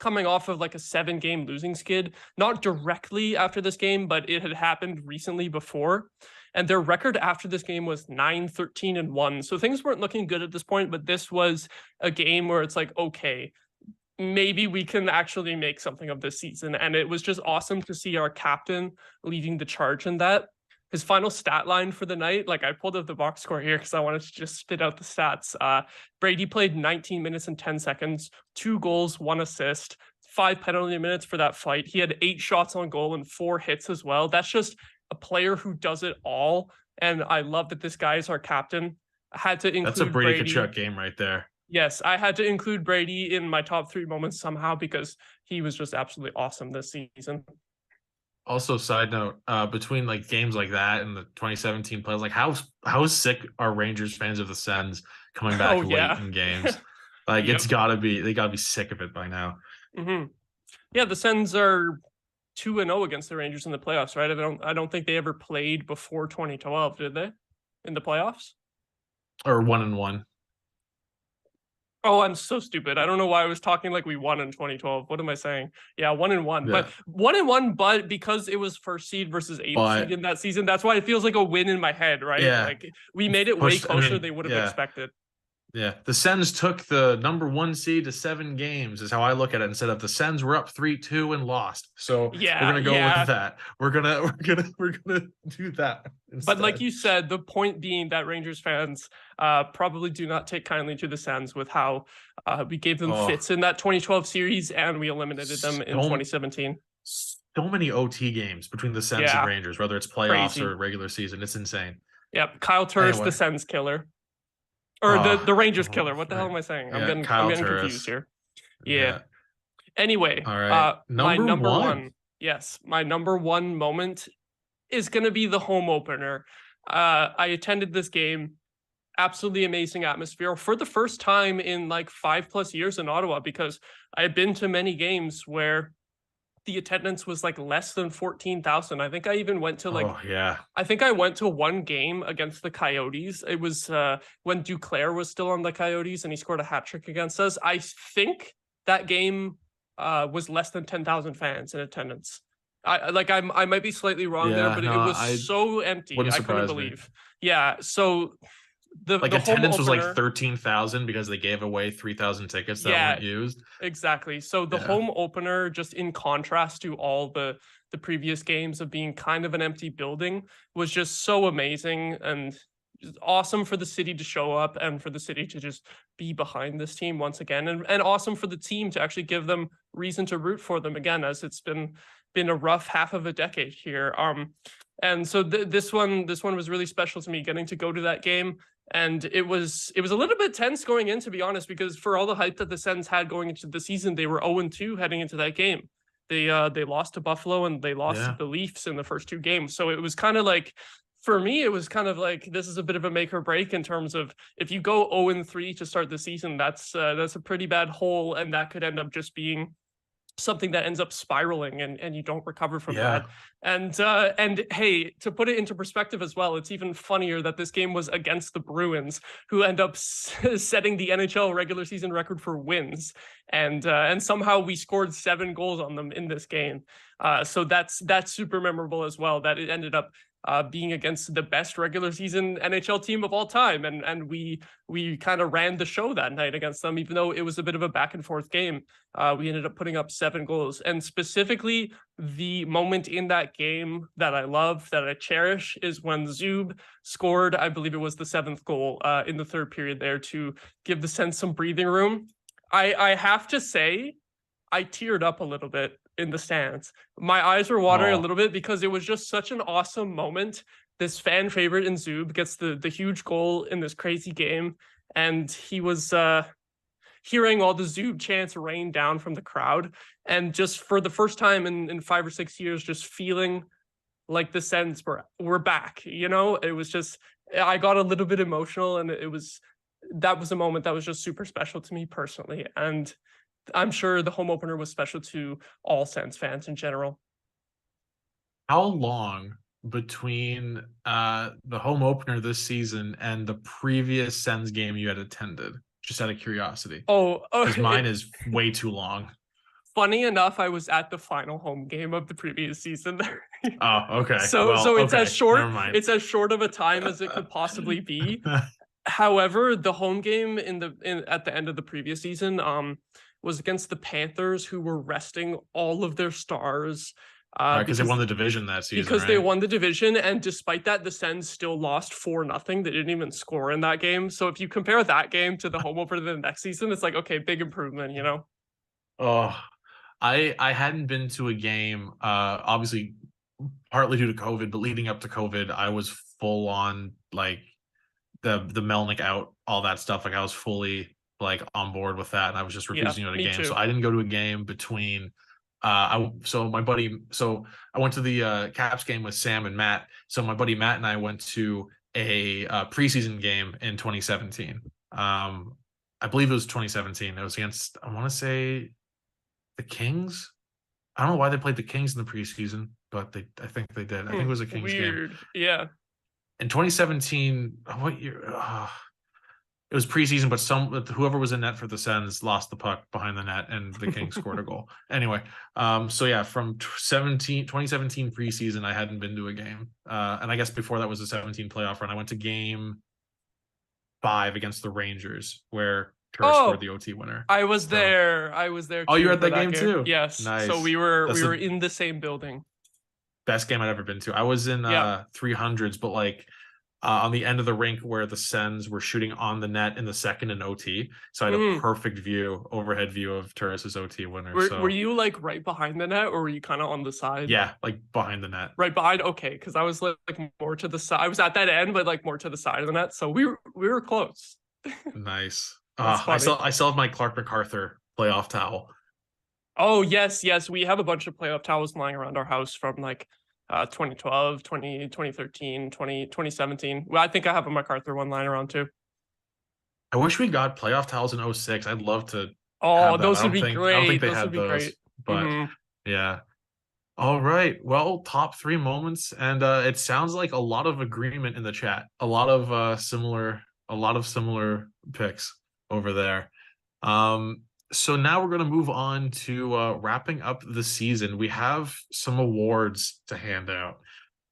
coming off of like a 7-game losing skid, not directly after this game, but it had happened recently before. And their record after this game was 9-13-1. So things weren't looking good at this point, but this was a game where it's like, okay, maybe we can actually make something of this season. And it was just awesome to see our captain leading the charge in that. His final stat line for the night, like I pulled up the box score here because I wanted to just spit out the stats. Brady played 19 minutes and 10 seconds, 2 goals, 1 assist, 5 penalty minutes for that fight. He had 8 shots on goal and 4 hits as well. That's just a player who does it all. And I love that this guy is our captain. I had to include That's a Brady Tkachuk game right there. Yes, I had to include Brady in my top 3 moments somehow because he was just absolutely awesome this season. Also, side note, between like games like that and the 2017 plays, like how sick are Rangers fans of the Sens coming back late in games? Like they gotta be sick of it by now. Mm-hmm. Yeah, the Sens are 2-0 against the Rangers in the playoffs, right? I don't think they ever played before 2012, did they? In the playoffs? Or 1-1. Oh, I'm so stupid. I don't know why I was talking like we won in 2012. What am I saying? Yeah, 1-1. Yeah. But 1-1, but because it was 1st seed versus 8th seed in that season, that's why it feels like a win in my head, right? Yeah. Like we made it way closer than they would have expected. Yeah, the Sens took the number 1 seed to 7 games is how I look at it. Instead of the Sens were up 3-2 and lost. So we're gonna go with that. We're gonna do that instead. But like you said, the point being that Rangers fans probably do not take kindly to the Sens with how we gave them fits in that 2012 series and we eliminated them in 2017. So many OT games between the Sens and Rangers, whether it's playoffs or regular season. It's insane. Yep, Kyle Turris, the Sens killer. Or the Rangers killer. What the hell am I saying? I'm getting confused here. Yeah. Anyway, all right. My number one. Yes, my number 1 moment is going to be the home opener. I attended this game. Absolutely amazing atmosphere for the first time in like 5+ years in Ottawa, because I had been to many games where the attendance was like less than 14,000. I think I even went to like Oh yeah. I think I went to one game against the Coyotes. It was when Duclair was still on the Coyotes and he scored a hat trick against us. I think that game was less than 10,000 fans in attendance. I might be slightly wrong there, Yeah, but no, it was I so empty. wouldn't I couldn't surprise me. believe. Yeah, so the Like the home attendance was like opener, 13,000 because they gave away 3,000 tickets that yeah, weren't used. exactly. So the Yeah. home opener, just in contrast to all the previous games of being kind of an empty building, was just so amazing and just awesome for the city to show up and for the city to just be behind this team once again, and awesome for the team to actually give them reason to root for them again, as it's been a rough half of a decade here. And so this one was really special to me, getting to go to that game. And it was a little bit tense going in, to be honest, because for all the hype that the Sens had going into the season, they were 0-2 heading into that game. They lost to Buffalo and they lost to Yeah. the Leafs in the first two games. So it was kind of like, for me, it was kind of like, this is a bit of a make or break in terms of, if you go 0-3 to start the season, that's a pretty bad hole, and that could end up just being something that ends up spiraling, and you don't recover from Yeah. that. And hey, to put it into perspective as well, it's even funnier that this game was against the Bruins, who end up setting the NHL regular season record for wins, and somehow we scored 7 goals on them in this game. So that's super memorable as well, that it ended up being against the best regular season NHL team of all time, and we kind of ran the show that night against them, even though it was a bit of a back and forth game. We ended up putting up 7 goals, and specifically the moment in that game that I love, that I cherish, is when Zub scored, I believe it was the 7th goal in the third period there, to give the Sens some breathing room. I have to say, I teared up a little bit in the stands. My eyes were watering a little bit because it was just such an awesome moment. This fan favorite in Zub gets the huge goal in this crazy game, and he was hearing all the Zub chants rain down from the crowd, and just for the first time in 5 or 6 years, just feeling like the Sens were back. You know, it was just, I got a little bit emotional, and that was a moment that was just super special to me personally, and I'm sure the home opener was special to all Sens fans in general. How long between the home opener this season and the previous Sens game you had attended? Just out of curiosity. Oh, Because mine is way too long. Funny enough, I was at the final home game of the previous season. Oh, okay. So Well, it's okay. as short, Never mind. it's as short of a time as it could possibly be. However, the home game at the end of the previous season was against the Panthers, who were resting all of their stars because they won the division that season, because right? they won the division, and despite that, the Sens still lost 4-0. They didn't even score in that game. So if you compare that game to the home opener the next season, it's like, okay, big improvement, you know? Oh, I hadn't been to a game, obviously partly due to COVID, but leading up to COVID, I was full on like the Melnick out, all that stuff. Like I was fully like on board with that, and I was just refusing to go to me games. too. So I didn't go to a game between I went to the Caps game with Sam and Matt. So my buddy Matt and I went to a preseason game in 2017. I believe it was 2017. It was against, I want to say, the Kings. I don't know why they played the Kings in the preseason, but I think they did. I think it was a Kings game. Weird. Yeah. In 2017, what year? It was preseason, but whoever was in net for the Sens lost the puck behind the net, and the Kings scored a goal. Anyway, so yeah, from 2017 preseason, I hadn't been to a game, and I guess before that was the 17 playoff run. I went to Game 5 against the Rangers, where Turris scored the OT winner. I was there. Oh, you were at that game too? Yes. Nice. So we were in the same building. Best game I'd ever been to. I was in 300s, but like on the end of the rink where the Sens were shooting on the net in the second and OT. So I had a perfect overhead view of Turris's OT winner. Were you like right behind the net, or were you kind of on the side? Yeah, like behind the net. Right behind. Okay, because I was like more to the side. I was at that end, but like more to the side of the net. So we were close. Nice. I still have my Clark MacArthur playoff towel. Oh yes, we have a bunch of playoff towels lying around our house from like 2012, 2013, 2017. Well, I think I have a MacArthur one lying around too. I wish we got playoff towels in 06. I'd love to. Oh, those would be great. I don't think they those had would be those. Great. But yeah, All right. Well, top three moments, and it sounds like a lot of agreement in the chat. A lot of similar picks over there. So now we're going to move on to wrapping up the season. We have some awards to hand out.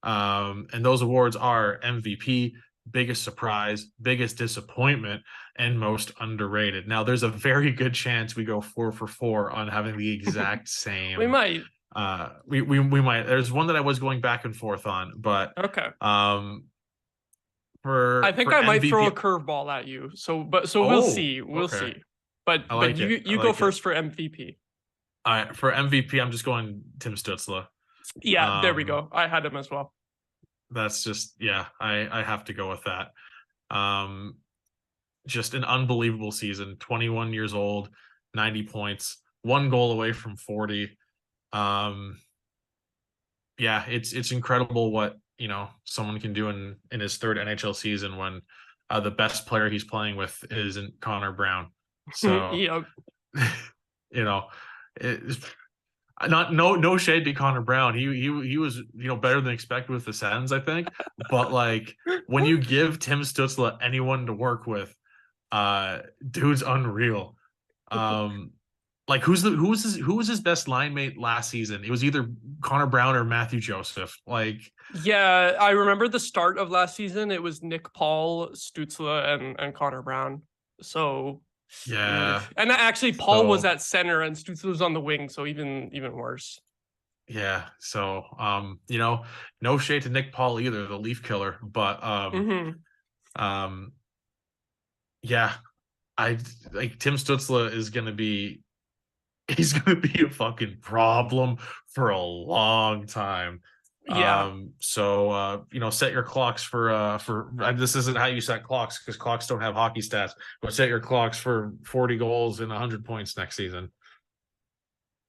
And those awards are MVP, biggest surprise, biggest disappointment, and most underrated. Now, there's a very good chance we go 4 for 4 on having the exact We same. might. We might. There's one that I was going back and forth on, but Okay. I think for I might throw MVP. a curveball at you. So we'll Oh, see. We'll okay. see. But I like it. you I go like it. first for MVP. All right, for MVP, I'm just going Tim Stützle. Yeah, there we go. I had him as well. That's just, yeah, I have to go with that. Just an unbelievable season. 21 years old, 90 points, 1 goal away from 40. Yeah, it's incredible what, someone can do in his third NHL season when the best player he's playing with isn't Connor Brown. So, Yep. you know, it, not no shade to Connor Brown. He was, better than expected with the Sens, I think. But like when you give Tim Stützle anyone to work with, dude's unreal. Like who was his best line mate last season? It was either Connor Brown or Matthew Joseph. Like, Yeah, I remember the start of last season. It was Nick Paul, Stützle, and Connor Brown. So yeah. and actually Paul was So at center and Stützle was on the wing, so even worse. yeah. So no shade to Nick Paul either, the Leaf killer. But um yeah, I like Tim Stützle is gonna be he's gonna be a fucking problem for a long time. Yeah. So set your clocks for this isn't how you set clocks because clocks don't have hockey stats, but set your clocks for 40 goals and 100 points next season.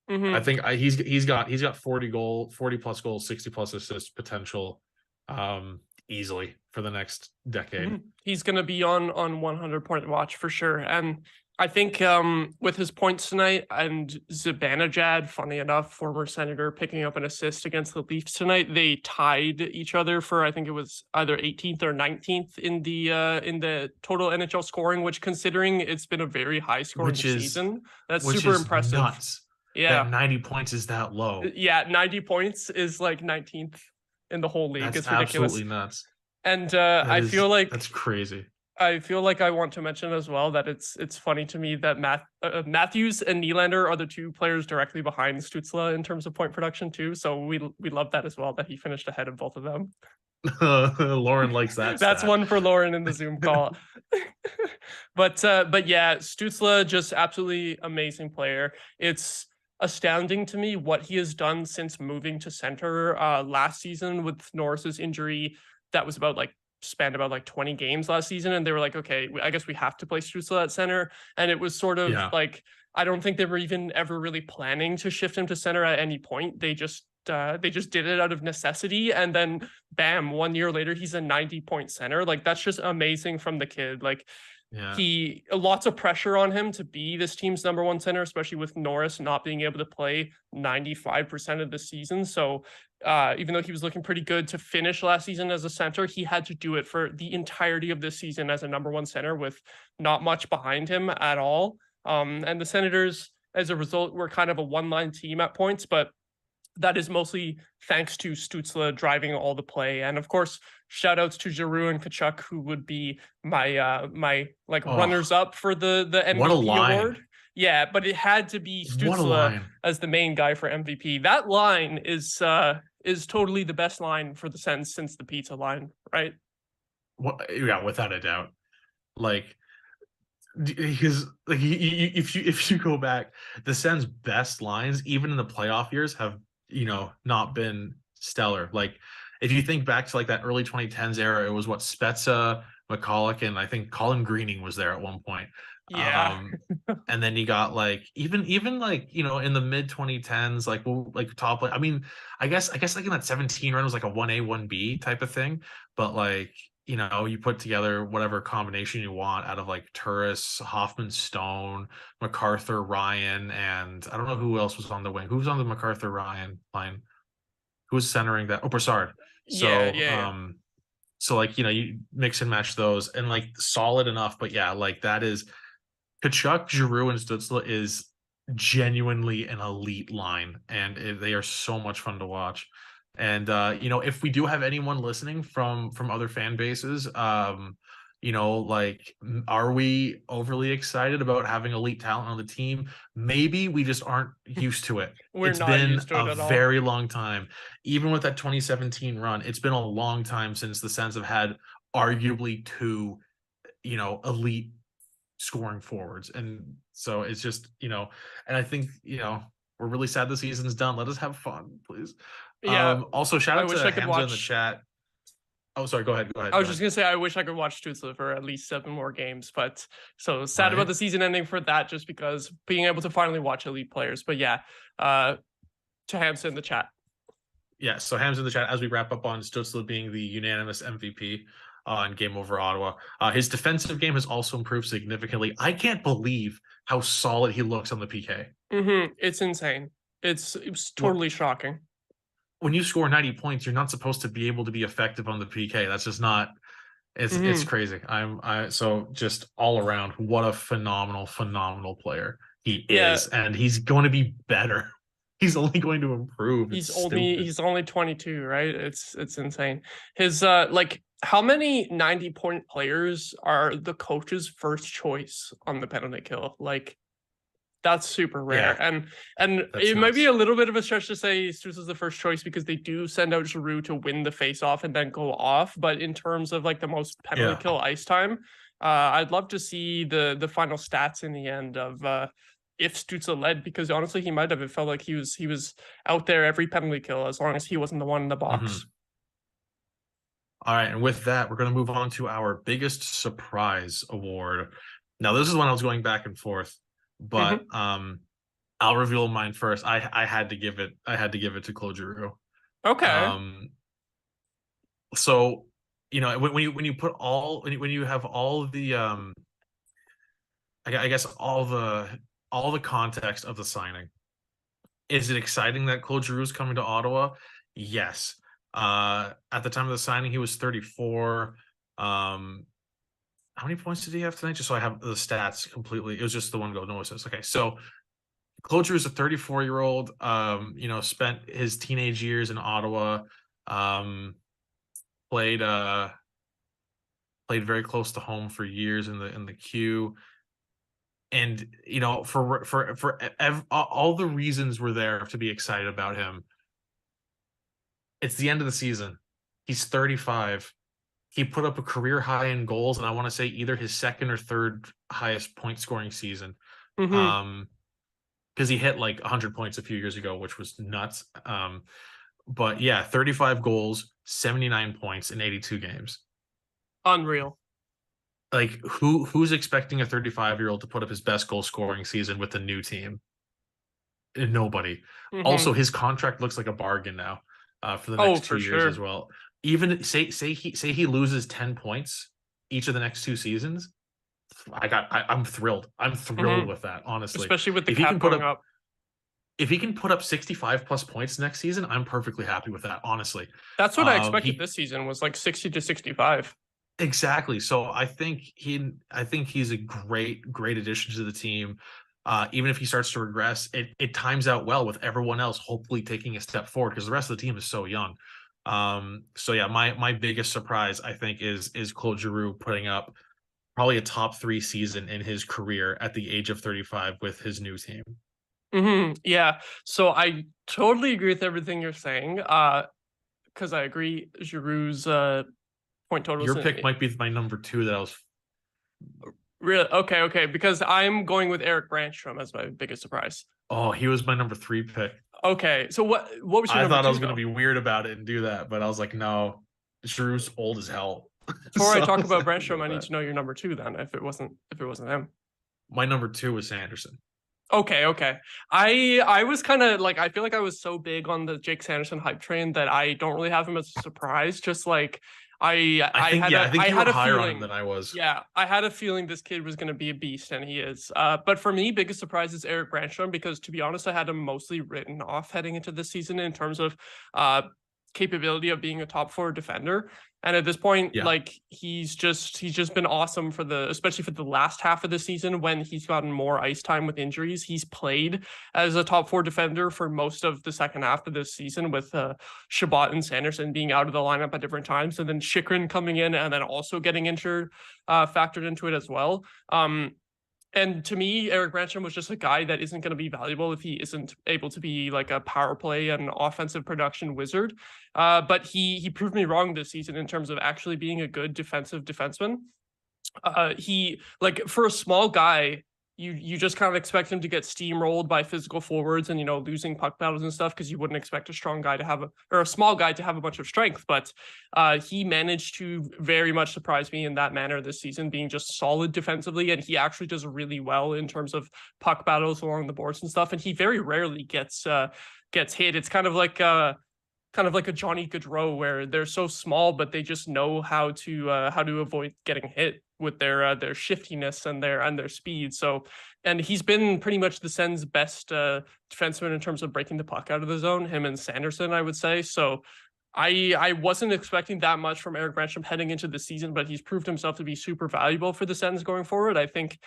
I think he's got 40 plus goals, 60 plus assists potential easily for the next decade. He's going to be on 100-point watch for sure. And I think with his points tonight and Zibanejad, funny enough, former Senator, picking up an assist against the Leafs tonight, they tied each other for, I think it was either 18th or 19th in the total NHL scoring, which considering it's been a very high scoring season, that's super impressive. Nuts. Yeah. That 90 points is that low. Yeah, 90 points is like 19th in the whole league. That's it's ridiculous. Absolutely nuts. And I feel like that's crazy. I feel like I want to mention as well that it's funny to me that Matthews and Nylander are the two players directly behind Stützle in terms of point production too. So we love that as well, that he finished ahead of both of them. Lauren likes that. That's one for Lauren in the Zoom call. But yeah, Stützle, just absolutely amazing player. It's astounding to me what he has done since moving to center last season with Norris's injury. That was spanned about 20 games last season, and they were like, okay, I guess we have to play Stützle at center. And it was sort of like, I don't think they were even ever really planning to shift him to center at any point. They just did it out of necessity, and then bam, 1 year later he's a 90-point center. Like, that's just amazing from the kid. Like, he lots of pressure on him to be this team's number one center, especially with Norris not being able to play 95% of the season. So even though he was looking pretty good to finish last season as a center, he had to do it for the entirety of this season as a number one center with not much behind him at all. And the Senators, as a result, were kind of a one-line team at points, but that is mostly thanks to Stützle driving all the play. And of course, shout outs to Giroux and Tkachuk, who would be my runners up for the MVP award. Yeah, but it had to be Stützle as the main guy for MVP. That line is totally the best line for the Sens since the pizza line, right? Yeah, without a doubt. Like, because if you go back, the Sens' best lines, even in the playoff years, have not been stellar. Like, if you think back to like that early 2010s era, it was what Spezza, McCulloch, and I think Colin Greening was there at one point. Yeah. And then you got like even like in the mid 2010s, like top. I mean, I guess like in that 17 run was like a 1A 1B type of thing, but like you put together whatever combination you want out of like Turris, Hoffman, Stone, MacArthur, Ryan, and I don't know who else was on the wing. Who was on the MacArthur Ryan line? who's centering that? Oh, Brassard. Yeah, So, yeah. so like, you mix and match those and like solid enough, but yeah, like that is Kachuk, Giroux, and Stützle is genuinely an elite line, and they are so much fun to watch. And if we do have anyone listening from other fan bases, like, are we overly excited about having elite talent on the team? Maybe we just aren't used to it. We're It's not been used to it a at all. very long time. Even with that 2017 run, it's been a long time since the Sens have had arguably two, elite scoring forwards. And so it's just, and I think, we're really sad the season's done. Let us have fun, please. Yeah, Also shout I out wish to I could Hamza in the watch. chat. Oh, sorry, go ahead. I was just gonna say I wish I could watch Stützle for at least 7 more games, but so sad about Right? the season ending for that, just because being able to finally watch elite players. But yeah, to Hamza in the chat. Yeah, so Hamza in the chat as we wrap up on Stützle being the unanimous MVP on Game Over Ottawa. His defensive game has also improved significantly. I can't believe how solid he looks on the PK. It's insane. It's totally shocking. When you score 90 points, you're not supposed to be able to be effective on the PK. That's just not. It's crazy. So just all around, what a phenomenal player he Yeah, is, and he's going to be better. He's only going to improve. It's he's only stupid. he's only 22, right? It's insane. His like how many 90-point players are the coach's first choice on the penalty kill? Like that's super rare. Yeah, And that's it might be nuts. a little bit of a stretch to say Struz is the first choice because they do send out Giroux to win the face-off and then go off. But in terms of like the most penalty Yeah. kill ice time, I'd love to see the final stats in the end of if Stützle led, because honestly he might have. It felt like he was out there every penalty kill as long as he wasn't the one in the box. All right, and with that, we're going to move on to our biggest surprise award. Now, this is when I was going back and forth, but I'll reveal mine first. I had to give it to Claude Giroux. Okay. So when you put all when you have all the I guess all the context of the signing, is it exciting that Claude Giroux is coming to Ottawa? Yes. At the time of the signing, he was 34. How many points did he have tonight? Just so I have the stats completely. It was just the one goal, no assists. Okay, so Claude Giroux is a 34-year-old. Spent his teenage years in Ottawa. Played very close to home for years in the queue. And for all the reasons were there to be excited about him. It's the end of the season. He's 35. He put up a career high in goals, and I want to say either his second or third highest point scoring season. Because he hit like 100 points a few years ago, which was nuts. But yeah, 35 goals, 79 points in 82 games. Unreal. Like who's expecting a 35-year-old to put up his best goal scoring season with a new team? Nobody. Also, his contract looks like a bargain now for the next 2 years as well. Even say he loses 10 points each of the next 2 seasons. I'm thrilled. I'm thrilled with that, honestly. Especially with the cap going up. If he can put up 65 plus points next season, I'm perfectly happy with that, honestly. That's what I expected this season, was like 60 to 65. Exactly. So I think he's a great addition to the team. Even if he starts to regress, it times out well with everyone else hopefully taking a step forward, because the rest of the team is so young. So yeah, my biggest surprise, I think, is Claude Giroux putting up probably a top 3 season in his career at the age of 35 with his new team. Yeah. So I totally agree with everything you're saying. Because I agree, Giroux's point totals. Your pick might be my number 2 that I was. Really? Okay. Because I'm going with Eric Brandstrom as my biggest surprise. Oh, he was my number 3 pick. Okay. So what was your number 2? I thought I was going to be weird about it and do that, but I was like, no, Giroux's old as hell. Before I talk about Brandstrom, I need to know your number 2 then, if it wasn't him. My number 2 was Sanderson. Okay. I was kind of like, I feel like I was so big on the Jake Sanderson hype train that I don't really have him as a surprise. Just like I had a higher feeling on him than I was. Yeah, I had a feeling this kid was going to be a beast, and he is. But for me, biggest surprise is Eric Brandstrom, because to be honest, I had him mostly written off heading into this season in terms of capability of being a top 4 defender. And at this point, Yeah. like he's just been awesome especially for the last half of the season when he's gotten more ice time with injuries. He's played as a top 4 defender for most of the second half of this season, with Shabbat and Sanderson being out of the lineup at different times, and then Chychrun coming in and then also getting injured, factored into it as well. And to me, Eric Branstrom was just a guy that isn't going to be valuable if he isn't able to be like a power play and offensive production wizard. But he proved me wrong this season in terms of actually being a good defensive defenseman. He, like, for a small guy, you just kind of expect him to get steamrolled by physical forwards and, you know, losing puck battles and stuff, because you wouldn't expect a strong guy to have a small guy to have a bunch of strength. But he managed to very much surprise me in that manner this season, being just solid defensively, and he actually does really well in terms of puck battles along the boards and stuff. And he very rarely gets hit. It's kind of like a Johnny Gaudreau, where they're so small, but they just know how to avoid getting hit with their shiftiness and their speed. So, and he's been pretty much the Sens' best defenseman in terms of breaking the puck out of the zone, him and Sanderson, I would say. So I wasn't expecting that much from Eric Branstrom heading into the season, but he's proved himself to be super valuable for the Sens going forward. I think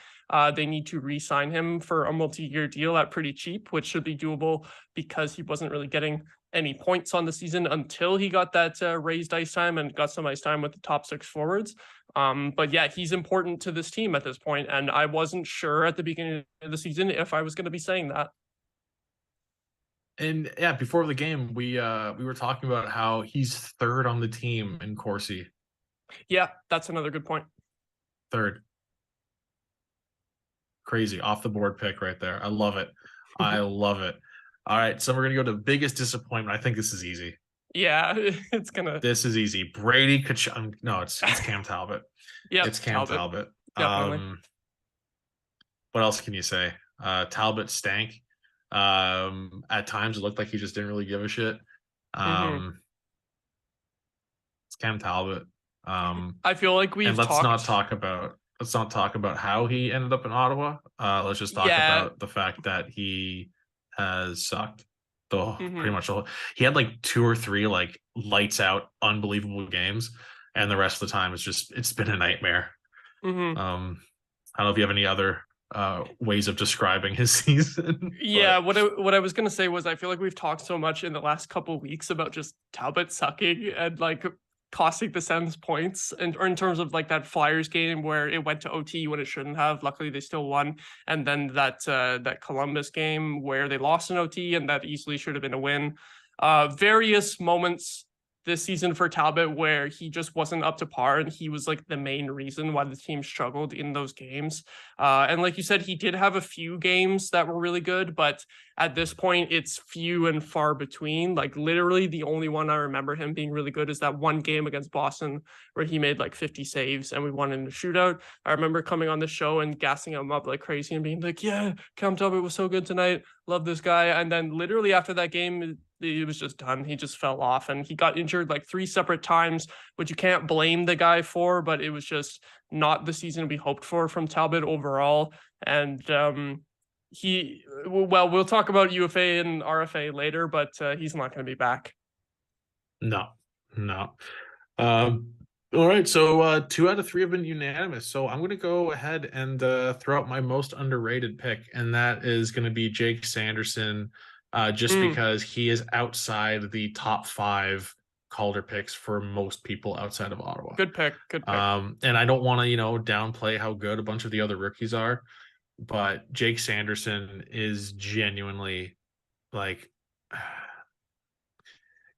they need to re-sign him for a multi-year deal at pretty cheap, which should be doable, because he wasn't really getting any points on the season until he got that raised ice time and got some ice time with the top 6 forwards. But yeah, he's important to this team at this point, and I wasn't sure at the beginning of the season if I was going to be saying that. And yeah, before the game, we were talking about how he's 3rd on the team in Corsi. Yeah, that's another good point. 3rd. Crazy off the board pick right there. I love it. I love it. All right, so we're gonna go to biggest disappointment. I think this is easy. Yeah, This is easy. Brady Tkachuk. No, it's Cam Talbot. Yeah, it's Cam Talbot. Definitely. What else can you say? Talbot stank. At times it looked like he just didn't really give a shit. It's Cam Talbot. I feel like let's not talk about how he ended up in Ottawa. Let's just talk about the fact that he has sucked pretty much all. He had like 2 or 3 like lights out unbelievable games, and the rest of the time it's been a nightmare. I don't know if you have any other ways of describing his season. Yeah, what I was gonna say was, I feel like we've talked so much in the last couple of weeks about just Talbot sucking and like costing the Sens points, or in terms of like that Flyers game where it went to OT when it shouldn't have. Luckily they still won. And then that Columbus game where they lost in OT and that easily should have been a win. Various moments this season for Talbot where he just wasn't up to par, and he was like the main reason why the team struggled in those games. And like you said, he did have a few games that were really good, but at this point it's few and far between. Like literally the only one I remember him being really good is that one game against Boston where he made like 50 saves and we won in the shootout. I remember coming on the show and gassing him up like crazy and being like, yeah, Cam Talbot was so good tonight, love this guy. And then literally after that game, it was just done. He just fell off, and he got injured like 3 separate times, which you can't blame the guy for, but it was just not the season we hoped for from Talbot overall. And we'll talk about UFA and RFA later, but he's not going to be back. No. All right, so 2 out of 3 have been unanimous. So I'm going to go ahead and throw out my most underrated pick, and that is going to be Jake Sanderson. Just because he is outside the top 5 Calder picks for most people outside of Ottawa. Good pick. And I don't want to, downplay how good a bunch of the other rookies are, but Jake Sanderson is genuinely like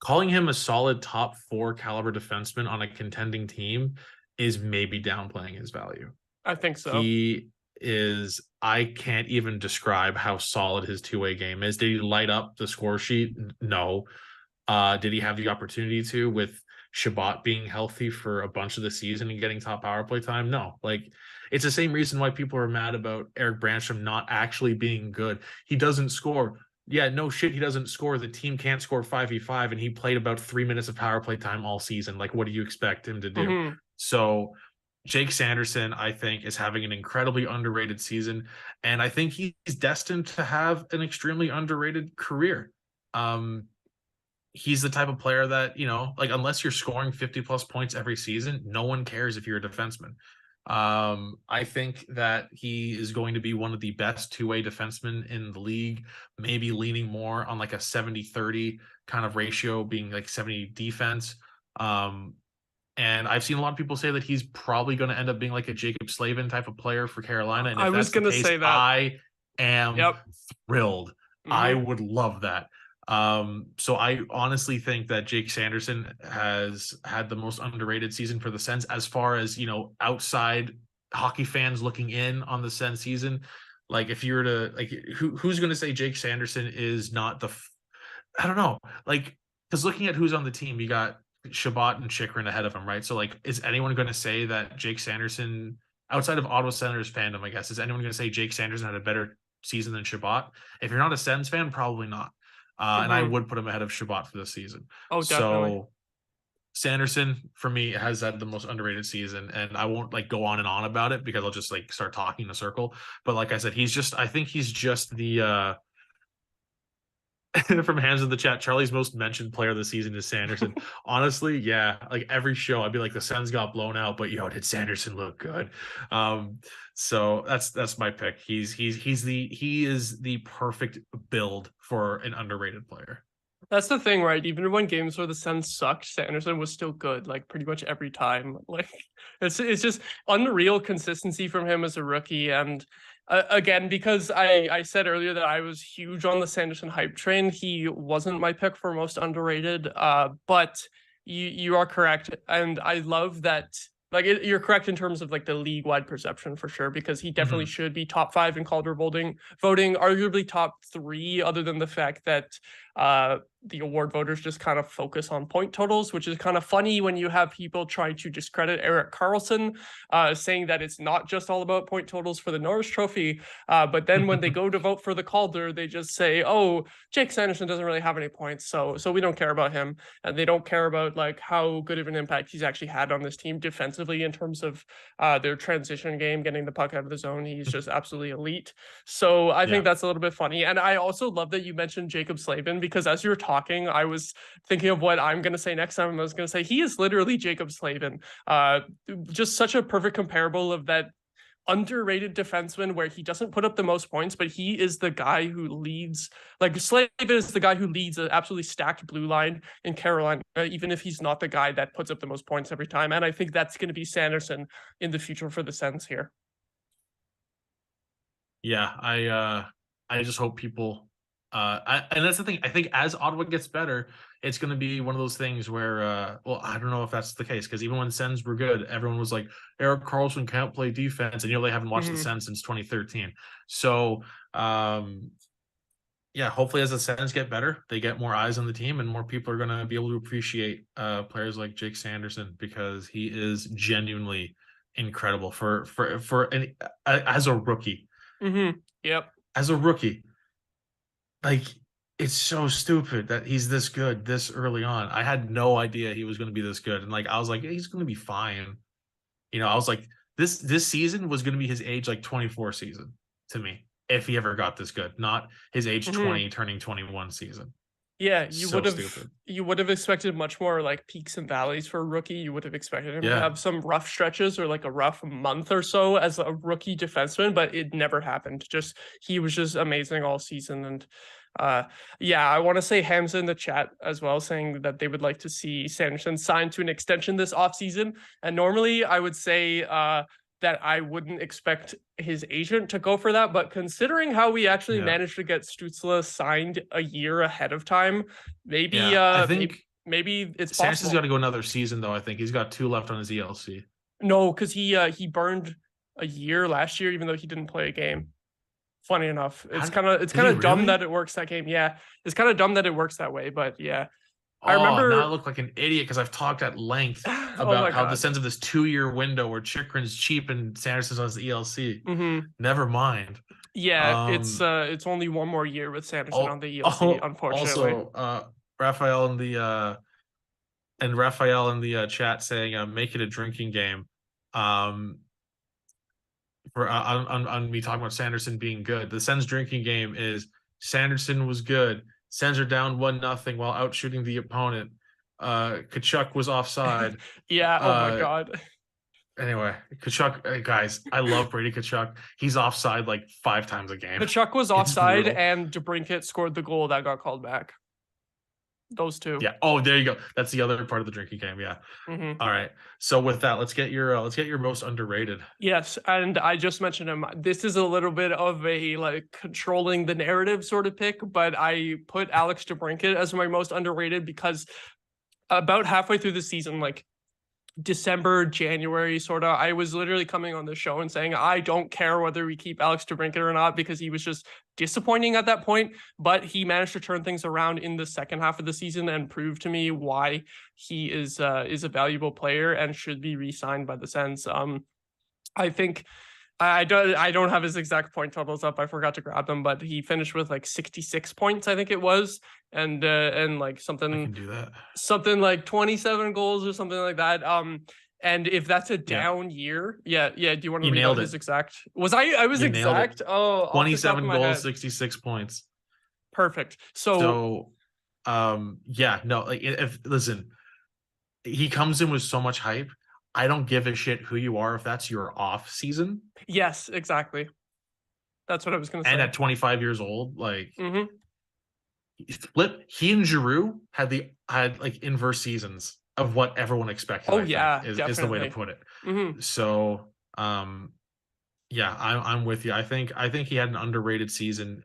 calling him a solid top 4 caliber defenseman on a contending team is maybe downplaying his value. I think so. I can't even describe how solid his 2-way game is. Did he light up the score sheet? No. Did he have the opportunity to, with Shabbat being healthy for a bunch of the season and getting top power play time? No. Like, it's the same reason why people are mad about Eric Branstrom not actually being good. He doesn't score. Yeah, no shit, he doesn't score. The team can't score 5v5, and he played about 3 minutes of power play time all season. Like, what do you expect him to do? So Jake Sanderson, I think, is having an incredibly underrated season, and I think he's destined to have an extremely underrated career. he's the type of player that, like, unless you're scoring 50 plus points every season, no one cares if you're a defenseman. I think that he is going to be one of the best two-way defensemen in the league, maybe leaning more on like a 70-30 kind of ratio, being like 70 defense. And I've seen a lot of people say that he's probably going to end up being like a Jacob Slavin type of player for Carolina. And I if was that's the gonna case, say that. I am thrilled. I Mhm. would love that. So I honestly think that Jake Sanderson has had the most underrated season for the Sens as far as, outside hockey fans looking in on the Sens season. Like, if you were to, like, who's going to say Jake Sanderson is not I don't know, like, because looking at who's on the team, you got Shabbat and Chikrin ahead of him, right? So, like, is anyone going to say that Jake Sanderson, outside of Ottawa Senators fandom, I guess, is anyone going to say Jake Sanderson had a better season than Shabbat? If you're not a Sens fan, probably not. And I Mhm. would put him ahead of Shabbat for this season. Oh, definitely. So Sanderson, for me, has had the most underrated season, and I won't like go on and on about it because I'll just like start talking in a circle. But like I said, I think he's just the from hands in the chat, Charlie's most mentioned player of the season is Sanderson. Honestly, yeah, like every show, I'd be like, the Sens got blown out, but did Sanderson look good? So that's my pick. He is the perfect build for an underrated player. That's the thing, right? Even when games where the Sens sucked, Sanderson was still good, like pretty much every time. Like it's just unreal consistency from him as a rookie. And again, because I said earlier that I was huge on the Sanderson hype train, he wasn't my pick for most underrated. But you are correct, and I love that. Like you're correct in terms of like the league-wide perception for sure, because he definitely should be top 5 in Calder voting, arguably top 3, other than the fact that the award voters just kind of focus on point totals, which is kind of funny when you have people try to discredit Erik Karlsson, saying that it's not just all about point totals for the Norris Trophy. But then when they go to vote for the Calder, they just say, "Oh, Jake Sanderson doesn't really have any points, so we don't care about him," and they don't care about like how good of an impact he's actually had on this team defensively in terms of their transition game, getting the puck out of the zone. He's just absolutely elite. So I think that's a little bit funny, and I also love that you mentioned Jacob Slavin, because as you were talking, I was thinking of what I'm going to say next time. I was going to say he is literally Jacob Slavin. Just such a perfect comparable of that underrated defenseman where he doesn't put up the most points, but he is the guy who leads. Like Slavin is the guy who leads an absolutely stacked blue line in Carolina, even if he's not the guy that puts up the most points every time. And I think that's going to be Sanderson in the future for the Sens here. Yeah, I just hope people and that's the thing. I think as Ottawa gets better, it's going to be one of those things where well, I don't know if that's the case, because even when Sens were good, everyone was like, Erik Karlsson can't play defense, and they haven't watched the Sens since 2013. So yeah, hopefully as the Sens get better, they get more eyes on the team, and more people are going to be able to appreciate players like Jake Sanderson, because he is genuinely incredible as a rookie. Yep. As a rookie, like, it's so stupid that he's this good this early on. I had no idea he was going to be this good, and like I was like, he's going to be fine. I was like, this season was going to be his age like 24 season to me, if he ever got this good, not his age 20 turning 21 season. Yeah, So stupid. you would have expected much more like peaks and valleys for a rookie. You would have expected him to have some rough stretches or like a rough month or so as a rookie defenseman, but it never happened. He was just amazing all season. And yeah, I want to say Hamza in the chat as well, saying that they would like to see Sanderson signed to an extension this offseason. And normally I would say that I wouldn't expect his agent to go for that, but considering how we actually managed to get Stützle signed a year ahead of time, maybe I think maybe it's possible. Sanderson's got to go another season though. I think he's got 2 left on his ELC. No, because he burned a year last year, even though he didn't play a game. Funny enough, it's kind of dumb that it works that game. Yeah, it's kind of dumb that it works that way, but yeah. I remember now I look like an idiot because I've talked at length about how the sense of this 2-year window where Chikrin's cheap and Sanderson's on the ELC. Never mind. Yeah, it's only one more year with Sanderson on the ELC, unfortunately. Also, Raphael in the chat saying make it a drinking game. For on me talking about Sanderson being good. The Sens drinking game is Sanderson was good. Sens are down 1-0 while out shooting the opponent. Kachuk was offside. Yeah. Oh my God. Anyway, Kachuk, guys, I love Brady Kachuk. He's offside like 5 times a game. Kachuk was It's offside, brutal. and DeBrincat scored the goal that got called back. Those two. Yeah. Oh, there you go. That's the other part of the drinking game. Yeah. Mm-hmm. All right. So with that, let's get your most underrated. Yes, and I just mentioned him. This is a little bit of a like controlling the narrative sort of pick, but I put Alex DeBrincat as my most underrated because about halfway through the season, like December, January, sort of, I was literally coming on the show and saying, I don't care whether we keep Alex DeBrincat or not, because he was just disappointing at that point. But he managed to turn things around in the second half of the season and prove to me why he is a valuable player and should be re-signed by the Sens. I think I don't have his exact point totals up. I forgot to grab them, but he finished with like 66 points, I think it was, and like I something can do that. something like 27 goals or something like that. And if that's a down year, yeah. Do you want to read out his exact? Was I was You nailed it. exact? Oh, off the top of 27 my goals, head. 66 points. Perfect. So, yeah, no, like if listen, he comes in with so much hype. I don't give a shit who you are if that's your off season. Yes, exactly. That's what I was going to say. And at 25 years old, like Mhm. he and Giroux had like inverse seasons of what everyone expected. Oh, I yeah, think, is the way to definitely. put it. Mhm. So, yeah, I'm with you. I think he had an underrated season.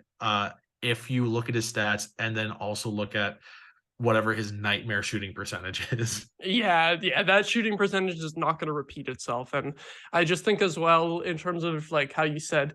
If you look at his stats and then also look at whatever his nightmare shooting percentage is. Yeah, that shooting percentage is not going to repeat itself. And I just think as well, in terms of like how you said,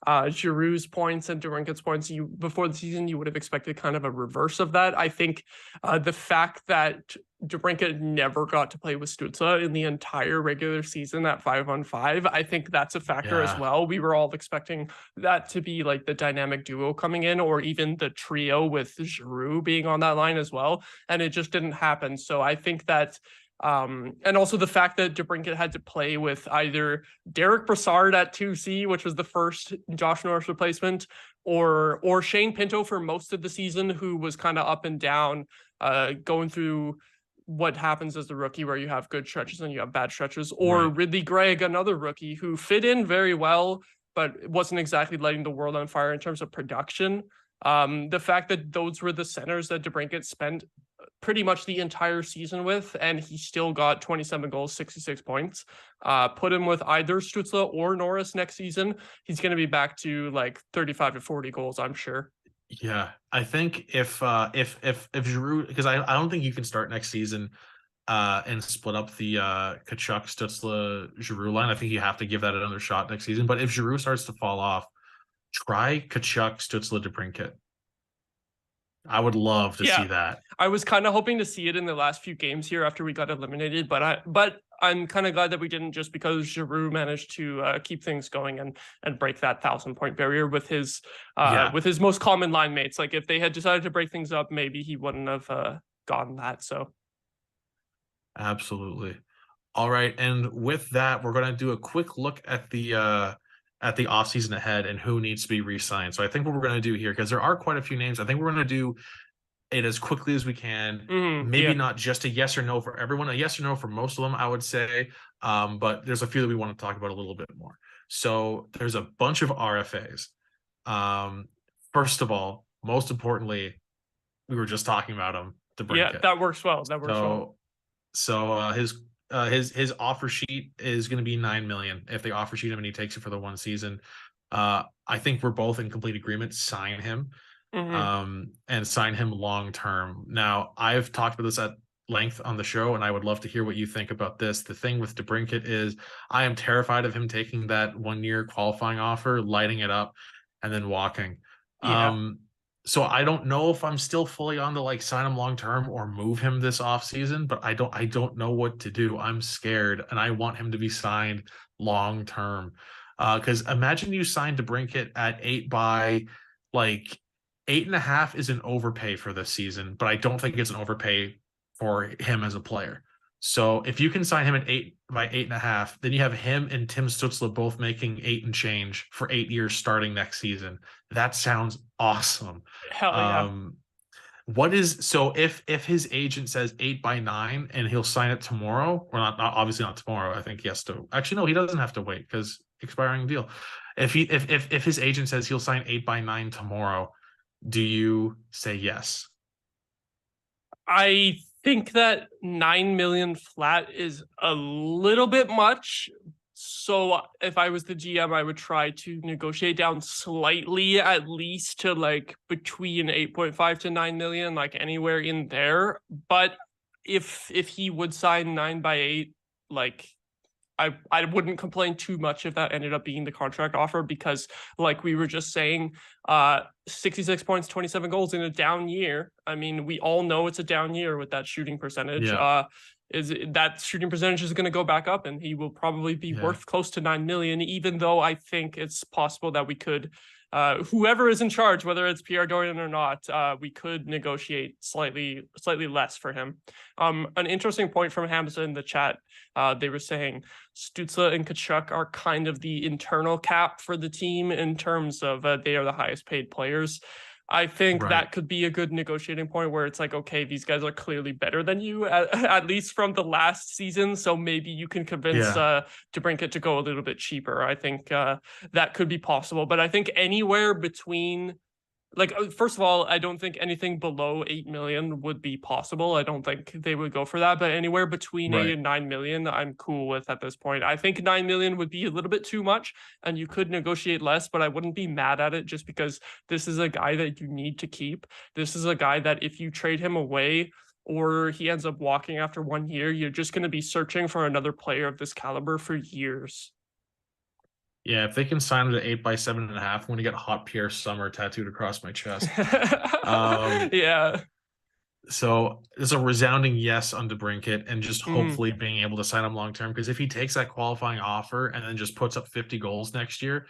Giroux's points and DeBrincat's points, you before the season, you would have expected kind of a reverse of that. I think the fact that DeBrincat never got to play with Stützle in the entire regular season at 5-on-5, I think that's a factor as well. We were all expecting that to be like the dynamic duo coming in, or even the trio with Giroux being on that line as well, and it just didn't happen. So I think that and also the fact that DeBrincat had to play with either Derek Brassard at 2C, which was the first Josh Norris replacement, or Shane Pinto for most of the season, who was kind of up and down, going through what happens as a rookie, where you have good stretches and you have bad stretches, or Right. Ridley Gregg, another rookie who fit in very well, but wasn't exactly lighting the world on fire in terms of production. The fact that those were the centers that DeBrincat spent pretty much the entire season with, and he still got 27 goals, 66 points. Put him with either Stützle or Norris next season, he's going to be back to like 35 to 40 goals, I'm sure. Yeah, I think if Giroux, because I don't think you can start next season and split up the Kachuk, Stützle, Giroux line. I think you have to give that another shot next season. But if Giroux starts to fall off, try Kachuk, Stützle, DeBrincat. I would love to see that. I was kind of hoping to see it in the last few games here after we got eliminated, but I'm kind of glad that we didn't, just because Giroux managed to keep things going and break that 1,000-point barrier with his most common line mates. Like if they had decided to break things up, maybe he wouldn't have gotten that. So absolutely. All right, and with that, we're going to do a quick look at the offseason ahead and who needs to be re-signed. So I think what we're going to do here, because there are quite a few names, I think we're going to do it as quickly as we can. Maybe not just a yes or no for everyone, a yes or no for most of them, I would say. But there's a few that we want to talk about a little bit more. So there's a bunch of RFAs. First of all, most importantly, we were just talking about him. Yeah, that works well. So his offer sheet is going to be $9 million if they offer sheet him and he takes it for the one season. I think we're both in complete agreement. Sign him, and sign him long term. Now, I've talked about this at length on the show, and I would love to hear what you think about this. The thing with DeBrincat is I am terrified of him taking that 1-year qualifying offer, lighting it up, and then walking. So I don't know if I'm still fully on to like sign him long term or move him this offseason, but I don't know what to do. I'm scared, and I want him to be signed long term. Because imagine you signed DeBrincat at 8 by like 8.5 is an overpay for this season, but I don't think it's an overpay for him as a player. So if you can sign him at 8 by 8.5, then you have him and Tim Stützle both making 8 and change for 8 years starting next season. That sounds awesome. Hell yeah. So if his agent says 8 by 9 and he'll sign it tomorrow, or not obviously not tomorrow. I think he has to actually no, he doesn't have to wait because expiring deal. If his agent says he'll sign 8 by 9 tomorrow, do you say yes? I think that 9 million flat is a little bit much. So if I was the GM, I would try to negotiate down slightly, at least to like between 8.5 to 9 million, like anywhere in there. But if he would sign 9 by 8, like I wouldn't complain too much if that ended up being the contract offer, because like we were just saying, 66 points, 27 goals in a down year. I mean, we all know it's a down year with that shooting percentage. Yeah. Is that shooting percentage is going to go back up, and he will probably be worth close to 9 million, even though I think it's possible that we could, whoever is in charge, whether it's Pierre Dorian or not, we could negotiate slightly less for him. An interesting point from Hamza in the chat, they were saying Stützle and Tkachuk are kind of the internal cap for the team in terms of they are the highest paid players. I think that could be a good negotiating point where it's like, okay, these guys are clearly better than you, at least from the last season. So maybe you can convince DeBrincat to go a little bit cheaper. I think that could be possible. But I think anywhere between, like, first of all, I don't think anything below 8 million would be possible. I don't think they would go for that. But anywhere between 8 and 9 million, I'm cool with at this point. I think 9 million would be a little bit too much, and you could negotiate less, but I wouldn't be mad at it just because this is a guy that you need to keep. This is a guy that if you trade him away or he ends up walking after 1 year, you're just going to be searching for another player of this caliber for years. Yeah, if they can sign it at 8 by 7.5, I'm going to get Hot Pierre Summer tattooed across my chest. Yeah. So it's a resounding yes on DeBrincat, and just hopefully being able to sign him long term. Because if he takes that qualifying offer and then just puts up 50 goals next year,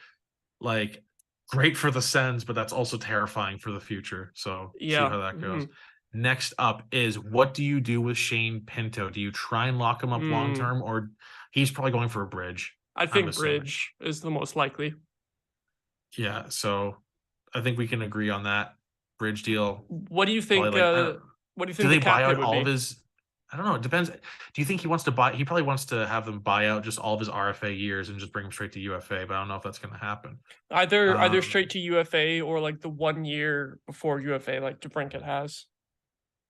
like, great for the Sens, but that's also terrifying for the future. So see how that goes. Next up is, what do you do with Shane Pinto? Do you try and lock him up long term, or he's probably going for a bridge? I think bridge is the most likely. Yeah, so I think we can agree on that bridge deal. What do you think? What do you think? Do they buy out all of his? I don't know. It depends. Do you think he wants to buy? He probably wants to have them buy out just all of his RFA years and just bring him straight to UFA. But I don't know if that's going to happen. Either straight to UFA or like the 1 year before UFA, like DeBrincat has.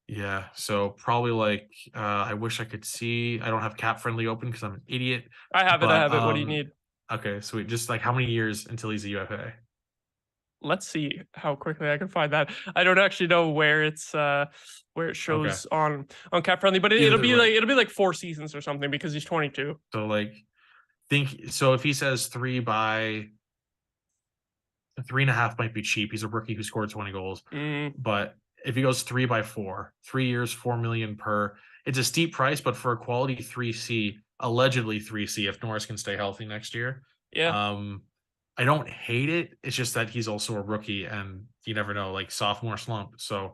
Yeah, so probably like I wish I could see. I don't have cap friendly open because I'm an idiot. I have it. What do you need? Okay, sweet. Just like how many years until he's a UFA? Let's see how quickly I can find that. I don't actually know where it's where it shows on cap friendly, but it'll be like 4 seasons or something because he's 22. So like if he says 3 by 3.5 might be cheap. He's a rookie who scored 20 goals, but if he goes 3 by 4, 3 years, 4 million per, it's a steep price, but for a quality 3C, allegedly 3C, if Norris can stay healthy next year. Yeah. I don't hate it. It's just that he's also a rookie, and you never know, like sophomore slump. So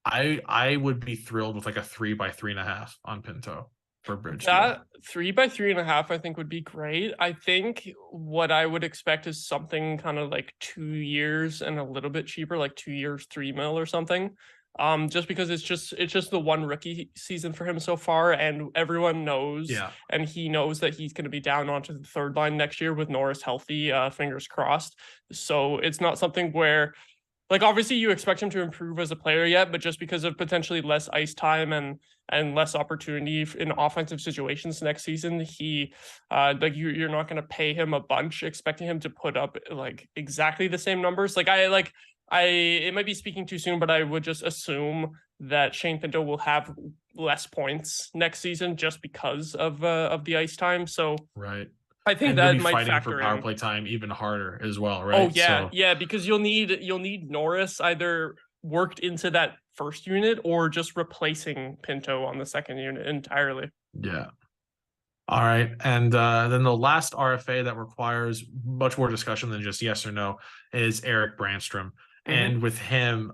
I would be thrilled with like a 3 by 3.5 on Pinto for bridge. That 3 by 3.5, I think would be great. I think what I would expect is something kind of like 2 years and a little bit cheaper, like 2 years, 3 mil or something. Just because it's just the one rookie season for him so far, and everyone knows, and he knows that he's going to be down onto the third line next year with Norris healthy, fingers crossed. So it's not something where, like, obviously you expect him to improve as a player yet, but just because of potentially less ice time and less opportunity in offensive situations next season, he like you're not going to pay him a bunch expecting him to put up like exactly the same numbers. It might be speaking too soon, but I would just assume that Shane Pinto will have less points next season just because of the ice time. So I think that might fighting factor for power in. play time even harder as well, right? Oh yeah, yeah, because you'll need Norris either worked into that first unit or just replacing Pinto on the second unit entirely. Yeah. All right. And then the last RFA that requires much more discussion than just yes or no is Eric Brandstrom. And with him,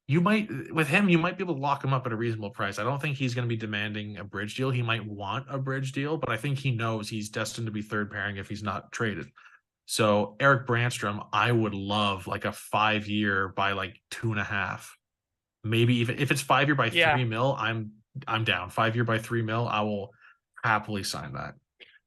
you might be able to lock him up at a reasonable price. I don't think he's going to be demanding a bridge deal. He might want a bridge deal, but I think he knows he's destined to be third pairing if he's not traded. So Eric Brandstrom, I would love like a 5 year by like 2.5. maybe even if it's 5-year by Yeah. 3 mil, I'm down. 5-year by 3 mil, I will happily sign that.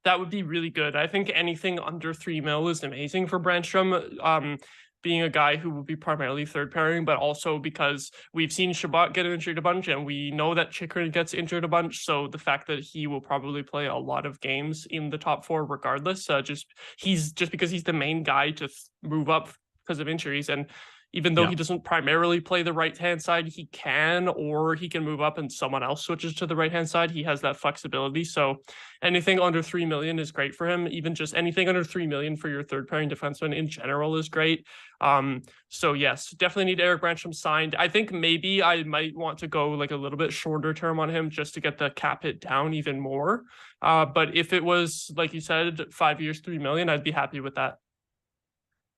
That would be really good. I think anything under 3 mil is amazing for Brandstrom. Being a guy who will be primarily third pairing, but also because we've seen Shabbat get injured a bunch, and we know that Chikrin gets injured a bunch. So the fact that he will probably play a lot of games in the top four, regardless, just because he's the main guy to move up because of injuries, and even though he doesn't primarily play the right-hand side, he can, or he can move up and someone else switches to the right-hand side. He has that flexibility. So anything under 3 million is great for him. Even just anything under 3 million for your third pairing defenseman in general is great. So yes, definitely need Eric Brandstrom signed. I think maybe I might want to go like a little bit shorter term on him just to get the cap hit down even more. But if it was, like you said, 5 years, 3 million, I'd be happy with that.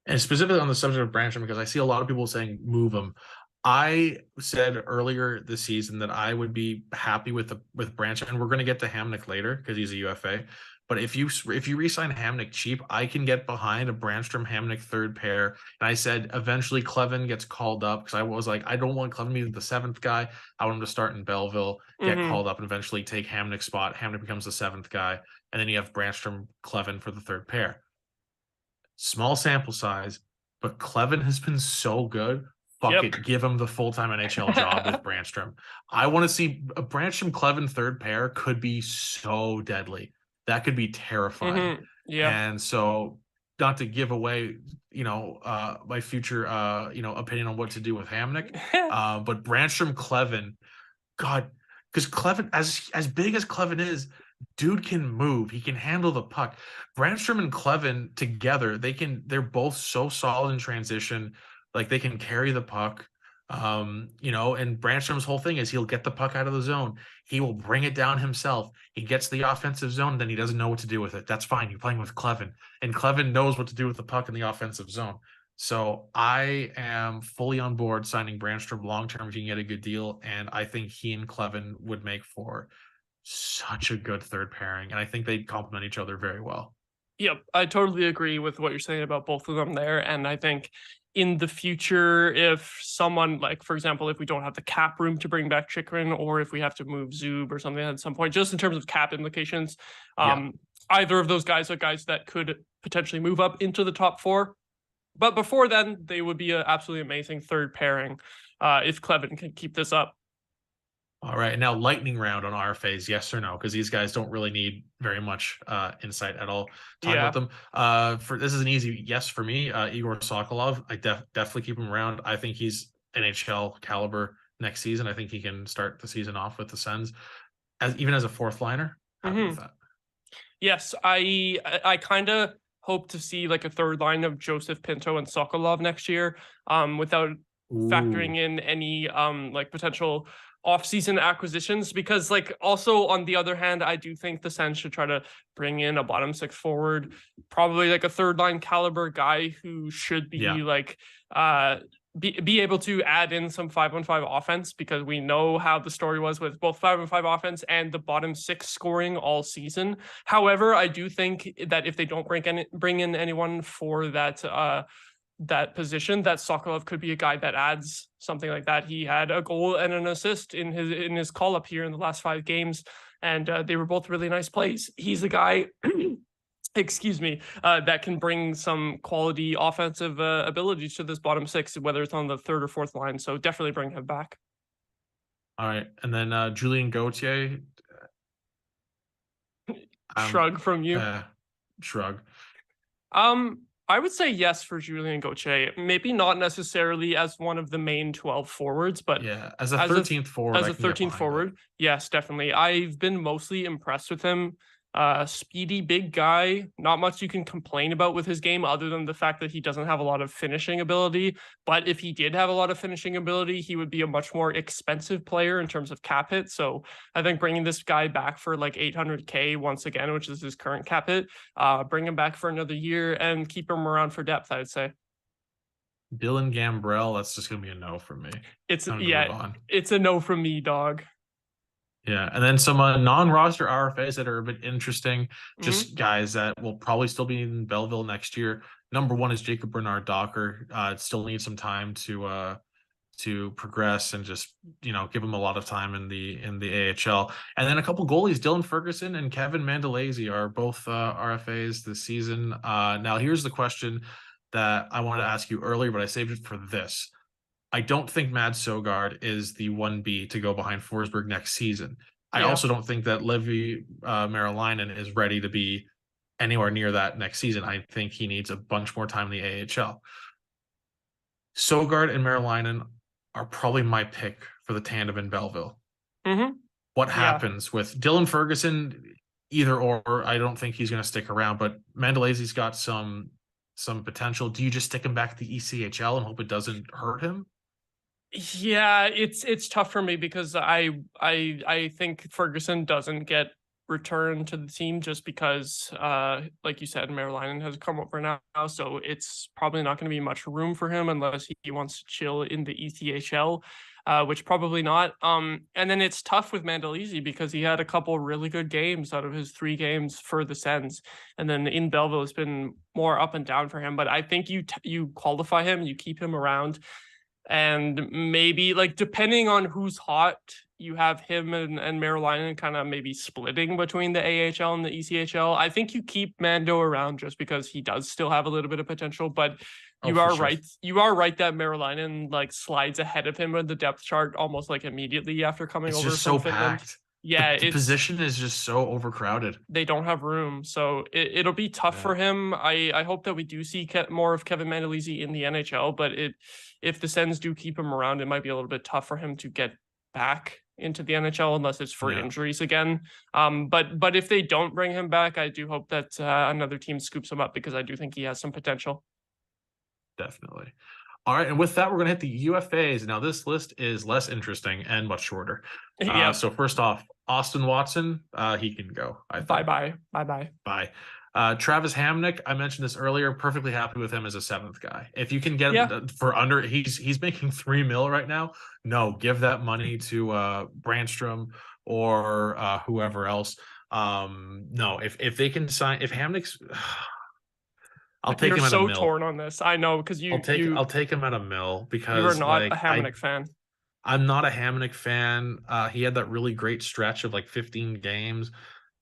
And specifically on the subject of Brandstrom, because I see a lot of people saying move him. I said earlier this season that I would be happy with Brandstrom, and we're going to get to Hamnick later because he's a UFA. But if you re-sign Hamnick cheap, I can get behind a Brandstrom Hamnick third pair. And I said eventually Clevin gets called up because I was like, I don't want Clevin to be the seventh guy. I want him to start in Belleville, get called up, and eventually take Hamnick's spot. Hamnick becomes the seventh guy, and then you have Brandstrom, Clevin for the third pair. Small sample size, but Clevin has been so good. Fuck it, give him the full-time NHL job with Brandstrom. I want to see a Brandstrom Clevin third pair could be so deadly. That could be terrifying. And so, not to give away, my future, opinion on what to do with Hamnick, but Brandstrom Clevin, God, because Clevin, as big as Clevin is, dude can move. He can handle the puck. Brandstrom and Clevin together, they're both so solid in transition. Like they can carry the puck. And Brandstrom's whole thing is he'll get the puck out of the zone. He will bring it down himself. He gets the offensive zone, then he doesn't know what to do with it. That's fine. You're playing with Clevin, and Clevin knows what to do with the puck in the offensive zone. So I am fully on board signing Brandstrom long-term if you can get a good deal. And I think he and Clevin would make for such a good third pairing, and I think they complement each other very well. Yep, I totally agree with what you're saying about both of them there. And I think in the future, if someone, like, for example, if we don't have the cap room to bring back Chikrin, or if we have to move Zub or something at some point, just in terms of cap implications, either of those guys are guys that could potentially move up into the top four. But before then, they would be an absolutely amazing third pairing if Clevin can keep this up. All right, now lightning round on RFAs, yes or no? Because these guys don't really need very much insight at all. Talk about them. This is an easy yes for me. Igor Sokolov, I definitely keep him around. I think he's NHL caliber next season. I think he can start the season off with the Sens, even as a fourth liner. Happy with that. Yes, I kind of hope to see like a third line of Joseph Pinto and Sokolov next year, without factoring in any like potential off-season acquisitions, because like also on the other hand, I do think the Sens should try to bring in a bottom six forward, probably like a third line caliber guy who should be like be able to add in some 5-on-5 offense, because we know how the story was with both 5-on-5 offense and the bottom six scoring all season. However, I do think that if they don't bring in anyone for that position, that Sokolov could be a guy that adds something like that. He had a goal and an assist in his call up here in the last 5 games, and they were both really nice plays. He's a guy excuse me, that can bring some quality offensive abilities to this bottom six, whether it's on the third or fourth line. So definitely bring him back. All right, and then Julien Gauthier. Shrug from you. Shrug. I would say yes for Julien Gauthier. Maybe not necessarily as one of the main 12 forwards, but as a 13th forward. As a 13th forward, yes, definitely. I've been mostly impressed with him. Speedy, big guy. Not much you can complain about with his game other than the fact that he doesn't have a lot of finishing ability. But if he did have a lot of finishing ability, he would be a much more expensive player in terms of cap hit. So I think bringing this guy back for like $800K once again, which is his current cap hit, bring him back for another year and keep him around for depth, I'd say. Dylan Gambrell, that's just gonna be a no from me. It's a no from me, dog. Yeah, and then some non-roster RFAs that are a bit interesting, just guys that will probably still be in Belleville next year. Number one is Jacob Bernard Docker. Still needs some time to to progress and just, give him a lot of time in the AHL. And then a couple goalies, Dylan Ferguson and Kevin Mandolese, are both RFAs this season. Now here's the question that I wanted to ask you earlier, but I saved it for this. I don't think Mad Sogard is the 1B to go behind Forsberg next season. I also don't think that Levi Marilainen is ready to be anywhere near that next season. I think he needs a bunch more time in the AHL. Sogard and Marilainen are probably my pick for the tandem in Belleville. Mm-hmm. What happens with Dylan Ferguson? Either or, I don't think he's going to stick around, but Mandolase's got some potential. Do you just stick him back to the ECHL and hope it doesn't hurt him? Yeah, it's tough for me because I think Ferguson doesn't get returned to the team just because, like you said, Marilainen has come over now, so it's probably not going to be much room for him unless he wants to chill in the ECHL, which probably not. And then it's tough with Mandolese because he had a couple really good games out of his 3 games for the Sens, and then in Belleville it's been more up and down for him. But I think you qualify him, you keep him around. And maybe, like, depending on who's hot, you have him and Marilainen kind of maybe splitting between the AHL and the ECHL. I think you keep Mando around just because he does still have a little bit of potential, but you are right. You are right that Marilainen like slides ahead of him on the depth chart almost like immediately after coming over just from so Finland. Packed. Yeah, the position is just so overcrowded. They don't have room, so it'll be tough for him. I hope that we do see more of Kevin Mandolese in the NHL, but if the Sens do keep him around, it might be a little bit tough for him to get back into the NHL unless it's for injuries again. But if they don't bring him back, I do hope that another team scoops him up because I do think he has some potential. Definitely. All right, and with that, we're going to hit the UFAs. Now, this list is less interesting and much shorter. So first off, Austin Watson, he can go. Bye. Travis Hamonic, I mentioned this earlier, perfectly happy with him as a 7th guy. If you can get him for under, he's making $3 million right now. No, give that money to Brandstrom or whoever else. No, if they can sign, if Hamonic's... I'll take him at a $1 million. You're so torn on this. I know, because I'll take him at $1 million because you are not a Hamonic fan. I'm not a Hamonic fan. He had that really great stretch of like 15 games,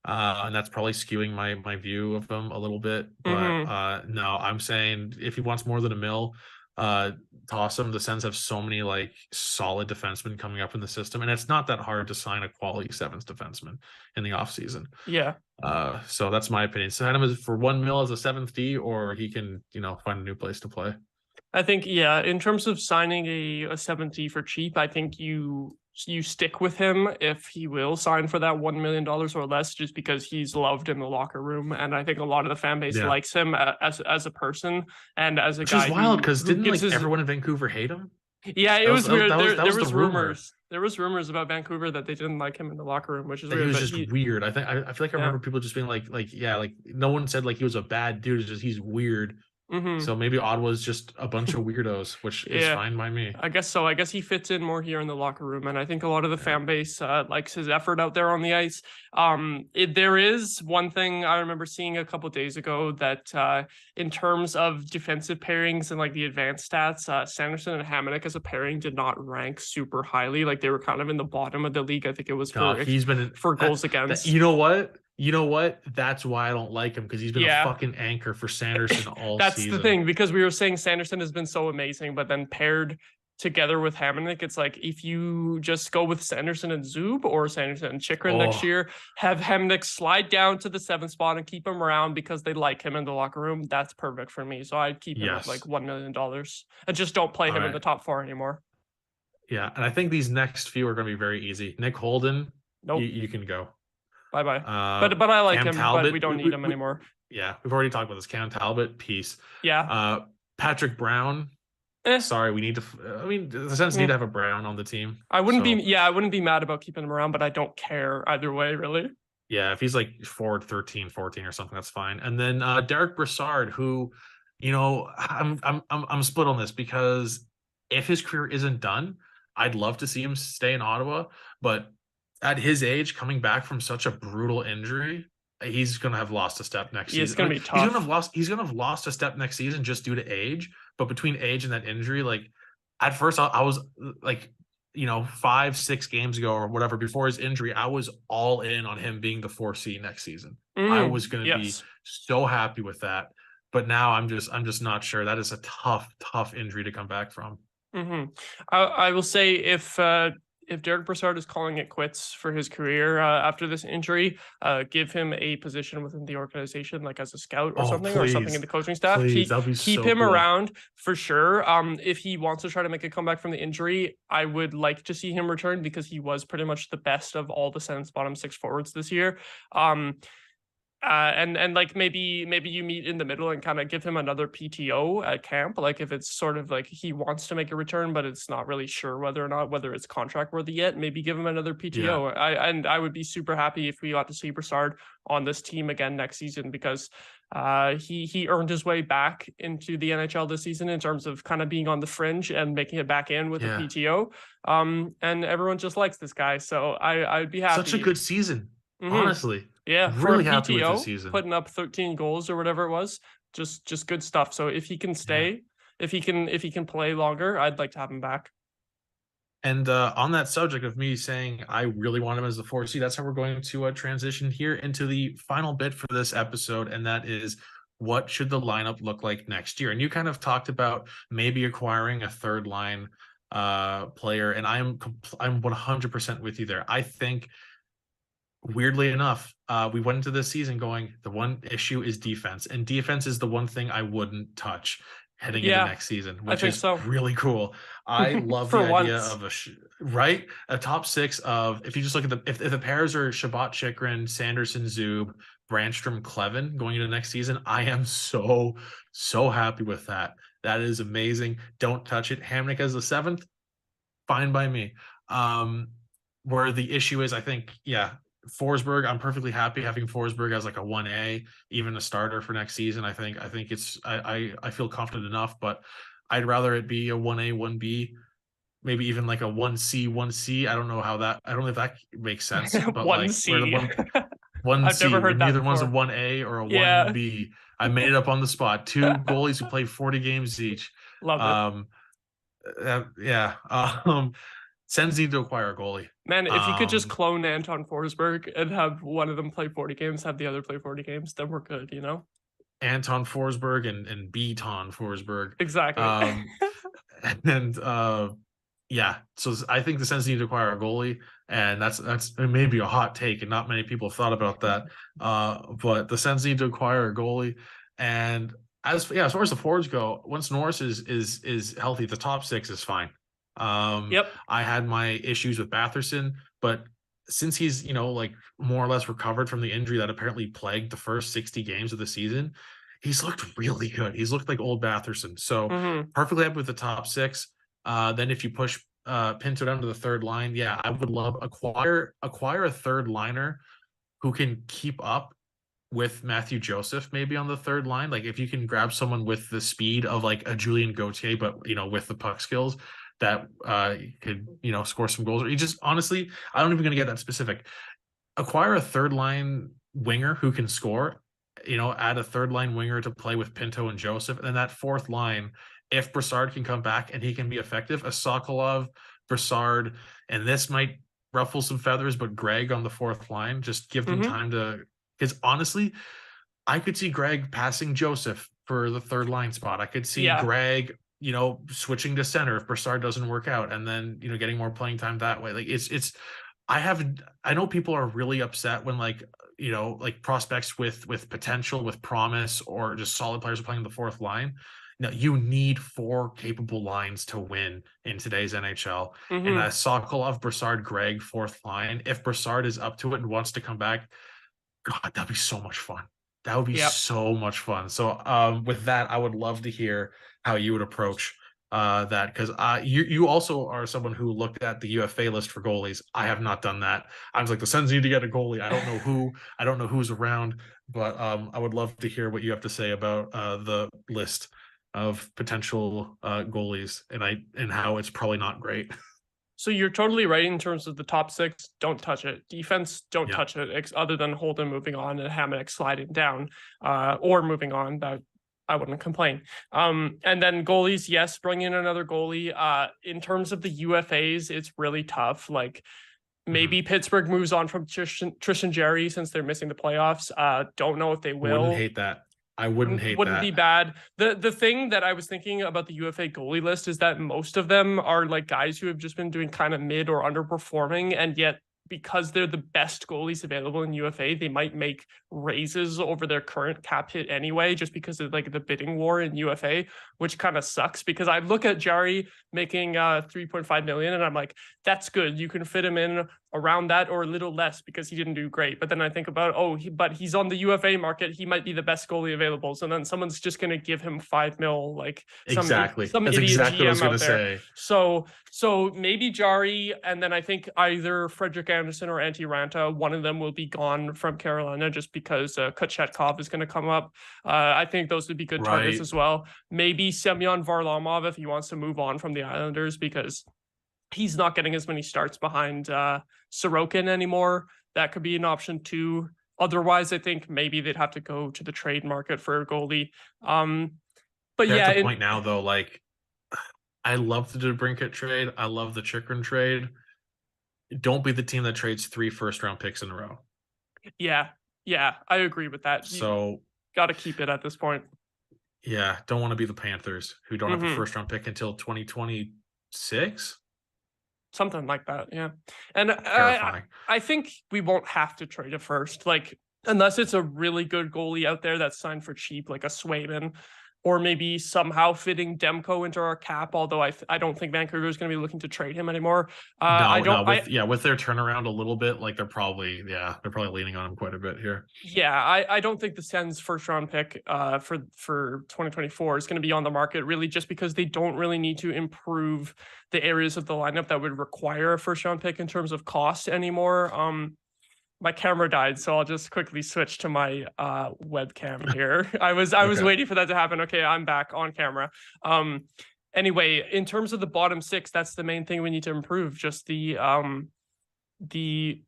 and that's probably skewing my view of him a little bit. But no, I'm saying if he wants more than $1 million, toss him. The Sens have so many like solid defensemen coming up in the system, and it's not that hard to sign a quality 7th defenseman in the offseason. Yeah. So that's my opinion. Sign him for $1 million as a 7th D, or he can, find a new place to play. I think, in terms of signing a 7th D for cheap, I think you stick with him if he will sign for that $1 million or less, just because he's loved in the locker room, and I think a lot of the fan base likes him as a person and as a guy. Which is wild because didn't everyone in Vancouver hate him? Yeah, it was weird. There was rumors. There was rumors about Vancouver that they didn't like him in the locker room, which is weird. He was just weird. I feel like I remember people just being like no one said like he was a bad dude. It's just he's weird. Mm-hmm. So maybe Ottawa's just a bunch of weirdos, which is fine by me. I guess so. I guess he fits in more here in the locker room, and I think a lot of the fan base likes his effort out there on the ice. There is one thing I remember seeing a couple of days ago that in terms of defensive pairings and like the advanced stats, Sanderson and Hamonic as a pairing did not rank super highly. Like they were kind of in the bottom of the league. I think it was for goals against. You know what? That's why I don't like him, because he's been a fucking anchor for Sanderson all That's season. The thing, because we were saying Sanderson has been so amazing, but then paired together with Hamonic, it's like if you just go with Sanderson and Zub or Sanderson and Chychrun next year, have Hamonic slide down to the 7th spot and keep him around because they like him in the locker room, that's perfect for me. So I'd keep him at like $1 million and just don't play him in the top 4 anymore. Yeah, and I think these next few are going to be very easy. Nick Holden, nope. You can go. Bye. But I like Cam him, Talbot, but we don't need him anymore. Yeah, we've already talked about this. Cam Talbot, peace. Yeah. Patrick Brown. Sorry, we need to. The Sens need to have a Brown on the team. I wouldn't be mad about keeping him around, but I don't care either way, really. Yeah, if he's like forward 13, 14 or something, that's fine. And then Derek Brassard, who, I'm split on this, because if his career isn't done, I'd love to see him stay in Ottawa, but at his age, coming back from such a brutal injury, he's going to have lost a step next season. It's going to be tough. He's going to have lost a step next season just due to age. But between age and that injury, like at first I was like, 5-6 games ago or whatever before his injury, I was all in on him being the 4C next season. I was going to be Yes. so happy with that. But now I'm just not sure. That is a tough injury to come back from. I will say if Derek Brassard is calling it quits for his career after this injury, give him a position within the organization, like as a scout Oh, or something in please. the coaching staff. Please. That'd be Keep so him cool. around for sure. If he wants to try to make a comeback from the injury, I would like to see him return because he was pretty much the best of all the Sens bottom six forwards this year. And like maybe you meet in the middle and kind of give him another PTO at camp. Like if it's sort of like he wants to make a return, but it's not really sure whether it's contract worthy yet, maybe give him another PTO. I would be super happy if we got to see Brassard on this team again next season because he earned his way back into the NHL this season in terms of kind of being on the fringe and making it back in with the PTO. And everyone just likes this guy, so I'd be happy. Such a good season, honestly. Yeah, really for a happy with PTO, this season. putting up 13 goals or whatever it was, just good stuff. So if he can stay, if he can play longer, I'd like to have him back. And on that subject of me saying I really want him as the 4C, that's how we're going to transition here into the final bit for this episode, and that is what should the lineup look like next year? And you kind of talked about maybe acquiring a third line player, and I'm 100% with you there. I think weirdly enough, we went into this season going, the one issue is defense, and defense is the one thing I wouldn't touch heading into next season, which is really cool. I love the idea of a top six of, if you just look at if the pairs are Shabbat, Chikrin, Sanderson, Zub, Brandstrom, Clevin going into next season, I am so happy with that. That is amazing. Don't touch it. Hamnick as the 7th, fine by me. Where the issue is, I think, Forsberg, I'm perfectly happy having Forsberg as like a 1A, even a starter for next season. I think it's I feel confident enough, but I'd rather it be a 1A, 1B, maybe even like a 1C, 1C. I don't know if that makes sense. But 1C. Like one I've C, never heard that neither before. one's a 1A or a 1B. I made it up on the spot. 2 goalies who play 40 games each. Love it. Sens need to acquire a goalie. Man, if you could just clone Anton Forsberg and have one of them play 40 games, have the other play 40 games, then we're good, you know? Anton Forsberg and Beaton Forsberg. Exactly. So I think the Sens need to acquire a goalie, and that's maybe a hot take, and not many people have thought about that. But the Sens need to acquire a goalie, and as far as the forwards go, once Norris is healthy, the top 6 is fine. I had my issues with Batherson, but since he's like more or less recovered from the injury that apparently plagued the first 60 games of the season, he's looked really good. He's looked like old Batherson. So perfectly happy with the top 6. Then if you push Pinto down to the third line, I would love acquire a third liner who can keep up with Matthew Joseph maybe on the third line. Like if you can grab someone with the speed of like a Julien Gauthier, but with the puck skills that could score some goals, or you just honestly, I don't even gonna get that specific. Acquire a third line winger who can score, add a third line winger to play with Pinto and Joseph, and then that fourth line, if Brassard can come back and he can be effective, a Sokolov, Brassard, and this might ruffle some feathers, but Greg on the fourth line, just give them time to, because honestly, I could see Greg passing Joseph for the third line spot. I could see Greg switching to center if Brassard doesn't work out, and then getting more playing time that way. Like I know people are really upset when like prospects with potential, with promise, or just solid players are playing the fourth line. Now you need 4 capable lines to win in today's NHL. And a Sokolov, Brassard, Greg fourth line, if Brassard is up to it and wants to come back, God, that'd be so much fun. That would be so much fun. So with that, I would love to hear how you would approach that, because you also are someone who looked at the UFA list for goalies. I have not done that. I was like, the Sens need to get a goalie. I don't know who. I don't know who's around, but I would love to hear what you have to say about the list of potential goalies and how it's probably not great. So you're totally right in terms of the top 6. Don't touch it. Defense, don't touch it. Other than Holden moving on and Hamonic sliding down, or moving on. That I wouldn't complain. And then goalies, yes, bring in another goalie. In terms of the UFAs, it's really tough. Like maybe Pittsburgh moves on from Tristan Jarry since they're missing the playoffs. Don't know if they will. Wouldn't hate that. I wouldn't hate Wouldn't that. be bad. The thing that I was thinking about the UFA goalie list is that most of them are like guys who have just been doing kind of mid or underperforming, and yet because they're the best goalies available in UFA, they might make raises over their current cap hit anyway, just because of like the bidding war in UFA, which kind of sucks. Because I look at Jarry making 3.5 million, and I'm like, that's good. You can fit him in around that or a little less because he didn't do great. But then I think about, but he's on the UFA market. He might be the best goalie available. So then someone's just going to give him 5 mil, like some That's idiot exactly what I was GM going out to there. say. So maybe Jarry, and then I think either Frederick Anderson or Antti Ranta, one of them will be gone from Carolina just because Kochetkov is going to come up. I think those would be good targets as well. Maybe Semyon Varlamov if he wants to move on from the Islanders, because he's not getting as many starts behind Sorokin anymore. That could be an option too. Otherwise, I think maybe they'd have to go to the trade market for a goalie. But They're yeah, at the point now though, like I love the DeBrincat trade. I love the Chychrun trade. Don't be the team that trades 3 first-round picks in a row. Yeah, I agree with that. So got to keep it at this point. Yeah, don't want to be the Panthers who don't have a first-round pick until 2026. Something like that, yeah. And I think we won't have to trade a first, like unless it's a really good goalie out there that's signed for cheap, like a Swayman, or maybe somehow fitting Demko into our cap. Although I don't think Vancouver is going to be looking to trade him anymore. With their turnaround a little bit, like they're probably leaning on him quite a bit here. Yeah, I don't think the Sens first round pick for 2024 is going to be on the market, really, just because they don't really need to improve the areas of the lineup that would require a first round pick in terms of cost anymore. My camera died, so I'll just quickly switch to my webcam here. I was waiting for that to happen. Okay, I'm back on camera. Anyway, in terms of the bottom 6, that's the main thing we need to improve. Just the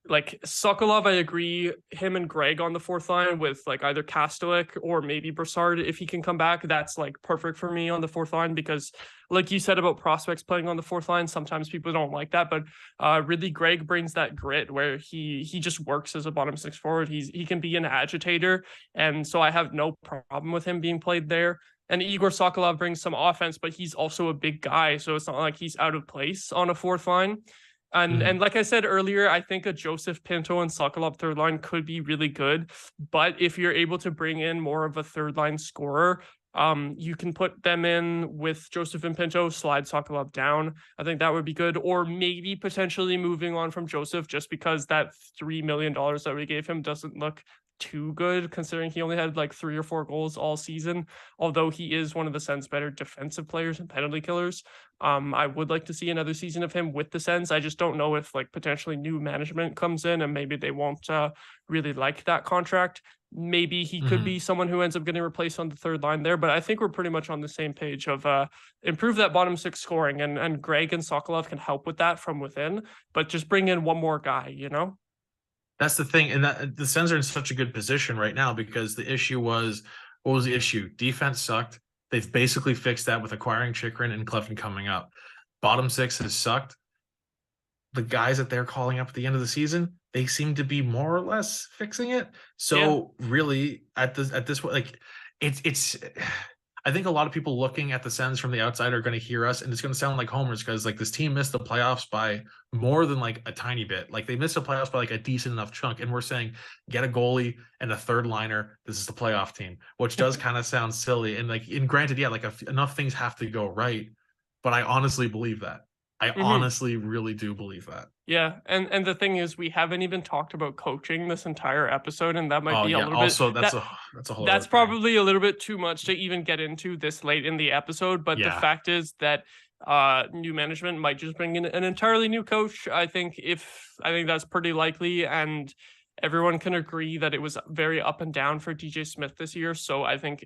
like Sokolov, I agree. Him and Greg on the fourth line with like either Kastelik or maybe Brassard if he can come back. That's like perfect for me on the fourth line, because like you said about prospects playing on the fourth line, sometimes people don't like that, but really Greg brings that grit where he just works as a bottom 6 forward. He can be an agitator, and so I have no problem with him being played there. And Igor Sokolov brings some offense, but he's also a big guy, so it's not like he's out of place on a fourth line. And like I said earlier, I think a Joseph Pinto and Sokolov third line could be really good. But if you're able to bring in more of a third line scorer, you can put them in with Joseph and Pinto, slide Sokolov down. I think that would be good. Or maybe potentially moving on from Joseph, just because that $3 million that we gave him doesn't look too good, considering he only had like 3 or 4 goals all season, although he is one of the Sens' better defensive players and penalty killers. I would like to see another season of him with the Sens. I just don't know if like potentially new management comes in and maybe they won't really like that contract. Maybe he could be someone who ends up getting replaced on the third line there, but I think we're pretty much on the same page of improve that bottom 6 scoring, and Greg and Sokolov can help with that from within, but just bring in one more guy, you know? That's the thing, and that the Sens are in such a good position right now, because the issue was, what was the issue? Defense sucked. They've basically fixed that with acquiring Chychrun and Clefton coming up. Bottom 6 has sucked. The guys that they're calling up at the end of the season, they seem to be more or less fixing it. So really, at this point, like it's. I think a lot of people looking at the Sens from the outside are going to hear us, and it's going to sound like homers, because like this team missed the playoffs by more than like a tiny bit. Like they missed the playoffs by like a decent enough chunk, and we're saying get a goalie and a third liner. This is the playoff team, which does kind of sound silly. And like, and granted, yeah, like enough things have to go right, but I honestly believe that. I honestly really do believe that. Yeah, and the thing is, we haven't even talked about coaching this entire episode, and that might be a little also, bit. That's a whole. That's probably a little bit too much to even get into this late in the episode. But the fact is that new management might just bring in an entirely new coach. I think that's pretty likely, and everyone can agree that it was very up and down for DJ Smith this year. So I think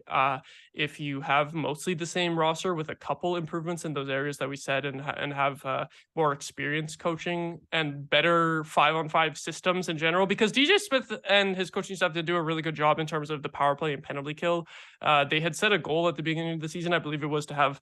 if you have mostly the same roster with a couple improvements in those areas that we said, and have more experienced coaching and better 5-on-5 systems in general, because DJ Smith and his coaching staff did do a really good job in terms of the power play and penalty kill. They had set a goal at the beginning of the season, I believe it was to have,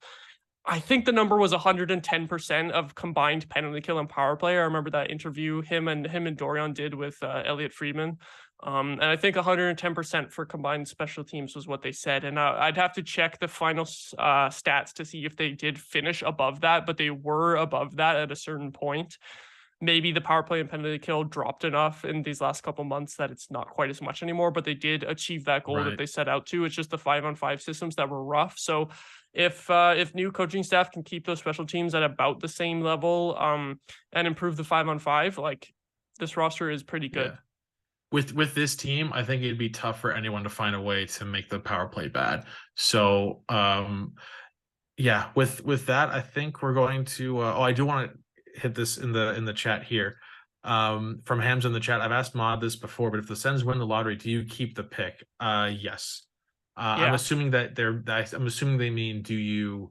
I think the number was 110% of combined penalty kill and power play. I remember that interview him and Dorian did with Elliot Friedman. And I think 110% for combined special teams was what they said. And I'd have to check the final stats to see if they did finish above that, but they were above that at a certain point. Maybe the power play and penalty kill dropped enough in these last couple months that it's not quite as much anymore, but they did achieve that goal that they set out to. It's just the 5-on-5 systems that were rough. So if new coaching staff can keep those special teams at about the same level, and improve the 5-on-5, like, this roster is pretty good. Yeah. With this team, I think it'd be tough for anyone to find a way to make the power play bad. So yeah, with that, I think we're going to I do want to hit this in the chat here. From Hams in the chat, I've asked Maude this before, but if the Sens win the lottery, do you keep the pick? Yes. I'm assuming that I'm assuming they mean, do you,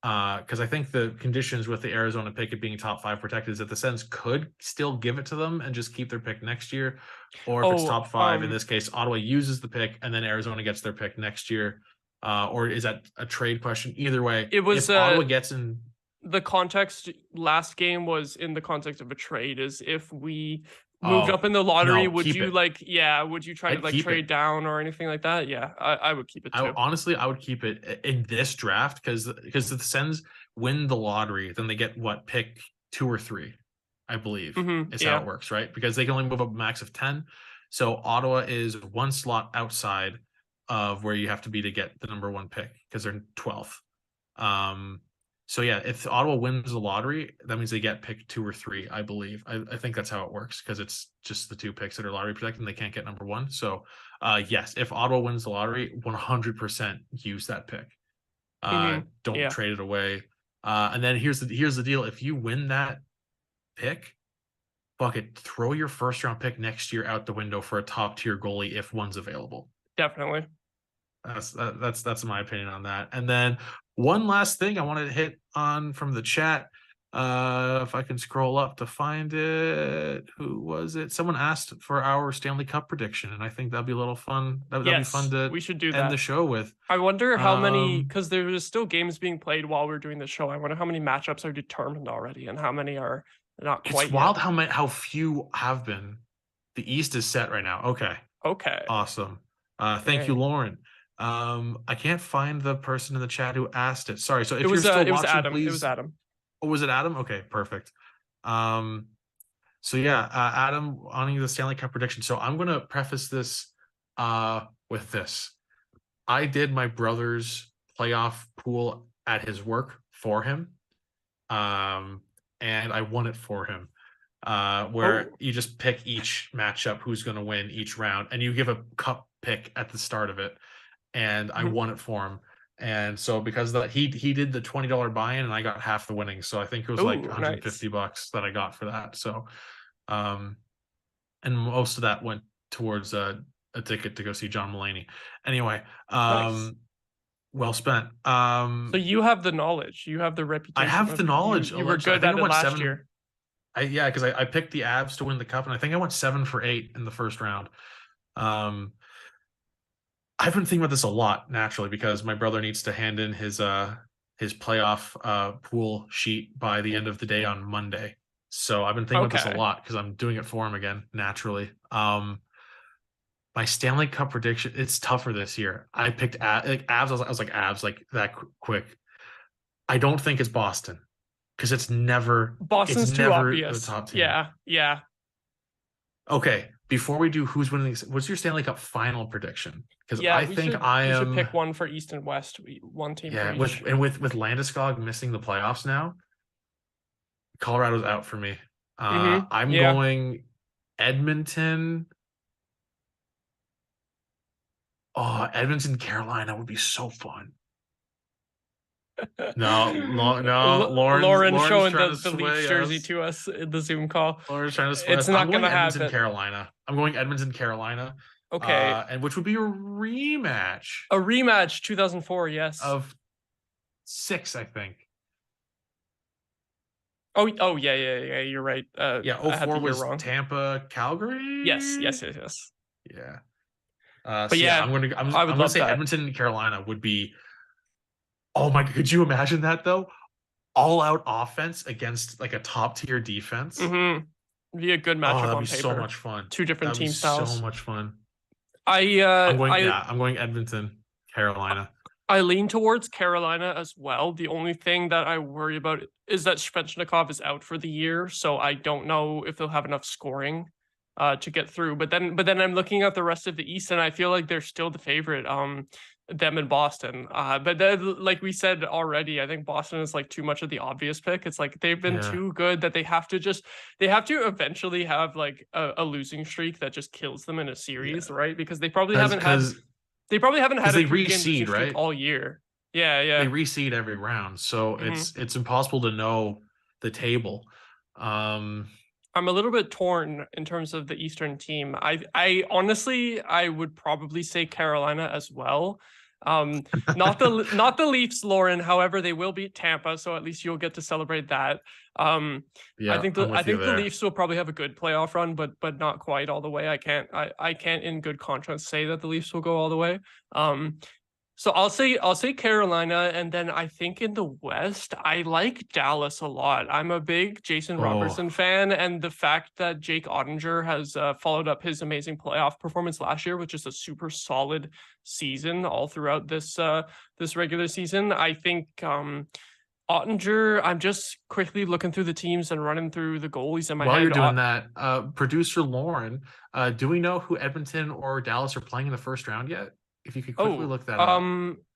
because I think the conditions with the Arizona pick it being top 5 protected is that the Sens could still give it to them and just keep their pick next year, or if it's top 5, in this case, Ottawa uses the pick and then Arizona gets their pick next year, or is that a trade question? Either way, it was if Ottawa gets in. The context last game was in the context of a trade. Is if we moved up in the lottery, would you would you try to trade down or anything like that? Yeah, I would keep it too. Honestly, I would keep it in this draft because if the Sens win the lottery, then they get pick 2 or 3, I believe, is how it works, right? Because they can only move up a max of 10. So Ottawa is 1 slot outside of where you have to be to get the number 1 pick because they're 12th. So yeah, if Ottawa wins the lottery, that means they get pick 2 or 3, I believe. I think that's how it works because it's just the 2 picks that are lottery protected and they can't get number 1. So yes, if Ottawa wins the lottery, 100% use that pick. Don't trade it away. And then here's the deal. If you win that pick, bucket, throw your first round pick next year out the window for a top tier goalie if one's available. Definitely. That's my opinion on that. And then one last thing I wanted to hit on from the chat. If I can scroll up to find it, who was it? Someone asked for our Stanley Cup prediction, and I think that'd be a little fun. That'd be fun to we should do end the show with. I wonder how many, because there's still games being played while we're doing the show. I wonder how many matchups are determined already and how many are not quite. It's wild how few have been. The East is set right now. Okay. Awesome. Thank you, Lauren. I can't find the person in the chat who asked it. Sorry. So if you're still watching, Adam. please. It was Adam. Oh, was it Adam? Okay, perfect. So yeah, Adam on the Stanley Cup prediction. So I'm gonna preface this with this. I did my brother's playoff pool at his work for him. And I won it for him. Where you just pick each matchup who's gonna win each round, and you give a cup pick at the start of it. And I won it for him. And so because of that, he did the $20 buy-in and I got half the winnings. So I think it was like $150 that I got for that. So and most of that went towards a ticket to go see John Mulaney. Anyway, well spent. So you have the knowledge, you have the reputation. I have the knowledge. You were good at it last year. Because I picked the Avs to win the cup, and I think I went 7 for 8 in the first round. I've been thinking about this a lot, naturally, because my brother needs to hand in his playoff pool sheet by the end of the day on Monday. So I've been thinking about this a lot because I'm doing it for him again, naturally. My Stanley Cup prediction, it's tougher this year. I picked Avs. I was like Avs, like that quick. I don't think it's Boston because it's never Boston's too obvious. The top team. Yeah. Okay, before we do who's winning, what's your Stanley Cup final prediction? Because I think we should pick one for East and West, one team. Yeah, for each. with Landeskog missing the playoffs now, Colorado's out for me. I'm going Edmonton. Oh, Edmonton, Carolina would be so fun. Lauren's showing trying to the Leafs sway jersey us. to us in the Zoom call. Lauren's trying to sway It's us. not I'm going gonna Edmonton, happen. Carolina. I'm going Edmonton, Carolina. Okay. And which would be a rematch A rematch 2004, yes. of 6, I think. Oh yeah, you're right. Yeah, I had 04 the year was wrong. Tampa, Calgary. Yes. Yeah. But So yeah, yeah, I I'm would gonna love say that. Edmonton, Carolina would be. Oh my! Could you imagine that though? All out offense against like a top tier defense. Be a good Oh, matchup that'd be on so paper. much fun. Two different That'd be team so styles. much fun. I I'm going Edmonton, Carolina. I lean towards Carolina as well. The only thing that I worry about is that Svechnikov is out for the year, so I don't know if they'll have enough scoring to get through. But then I'm looking at the rest of the East, and I feel like they're still the favorite. Them in Boston. But then, like we said already, I think Boston is like too much of the obvious pick. It's like they've been Yeah. too good that they have to eventually have like a losing streak that just kills them in a series, right? Because they probably haven't had a 3-game losing streak right? all year. Yeah. They reseed every round, so it's impossible to know the table. I'm a little bit torn in terms of the Eastern team. I honestly I would probably say Carolina as well. Not the Leafs, Lauren. However, they will beat Tampa, so at least you'll get to celebrate that. Yeah, I think the Leafs will probably have a good playoff run, but not quite all the way. I can't in good conscience say that the Leafs will go all the way. So I'll say Carolina, and then I think in the West, I like Dallas a lot. I'm a big Jason Robertson fan, and the fact that Jake Ottinger has followed up his amazing playoff performance last year with just a super solid season all throughout this regular season, I think Ottinger. I'm just quickly looking through the teams and running through the goalies in my head. While you're doing that, producer Lauren, do we know who Edmonton or Dallas are playing in the first round yet? If you could quickly look that up.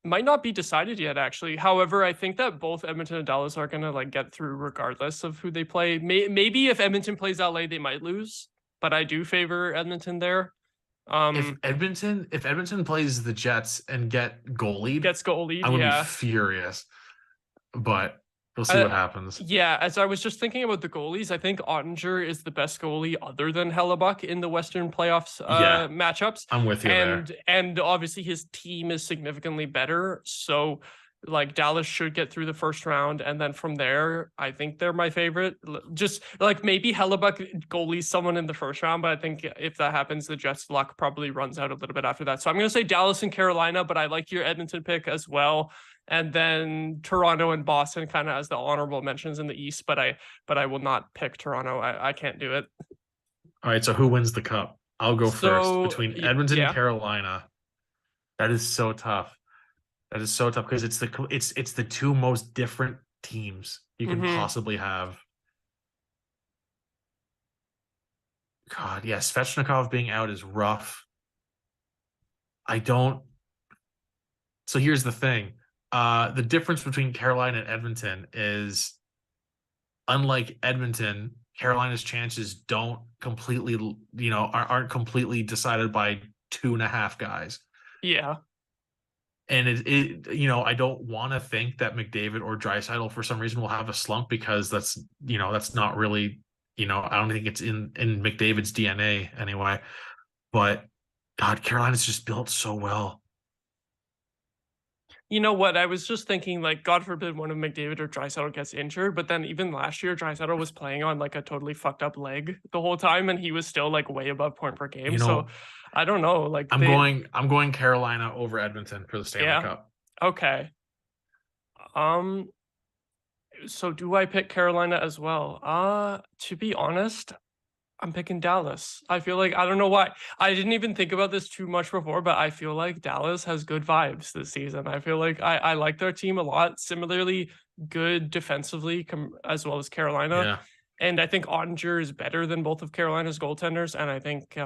Might not be decided yet, actually. However, I think that both Edmonton and Dallas are gonna like get through regardless of who they play. Maybe if Edmonton plays LA, they might lose, but I do favor Edmonton there. If Edmonton plays the Jets and gets goalied, I'm gonna be furious. But we'll see what happens. Yeah, as I was just thinking about the goalies, I think Ottinger is the best goalie other than Hellebuck in the Western playoffs matchups. I'm with you there. And obviously his team is significantly better. So like Dallas should get through the first round, and then from there, I think they're my favorite. Just like maybe Hellebuck goalies someone in the first round, but I think if that happens, the Jets' luck probably runs out a little bit after that. So I'm going to say Dallas and Carolina, but I like your Edmonton pick as well. And then Toronto and Boston kind of as the honorable mentions in the East, but I will not pick Toronto. I can't do it. All right, so who wins the cup? I'll go first between Edmonton and Carolina. That is so tough. That is so tough because it's the two most different teams you can possibly have. God, yeah, Svechnikov being out is rough. So here's the thing. The difference between Carolina and Edmonton is, unlike Edmonton, Carolina's chances don't completely, aren't completely decided by 2.5 guys. Yeah. And I don't want to think that McDavid or Draisaitl for some reason will have a slump, because that's not really, I don't think it's in McDavid's DNA anyway. But God, Carolina's just built so well. You know what? I was just thinking, like, God forbid one of McDavid or Draisaitl gets injured, but then even last year, Draisaitl was playing on like a totally fucked up leg the whole time, and he was still like way above point per game. So I don't know. Like I'm going Carolina over Edmonton for the Stanley Cup. Okay. So do I pick Carolina as well? To be honest, I'm picking Dallas. I feel like, I don't know why. I didn't even think about this too much before, but I feel like Dallas has good vibes this season. I feel like I like their team a lot. Similarly good defensively as well as Carolina. Yeah. And I think Ottinger is better than both of Carolina's goaltenders. And I think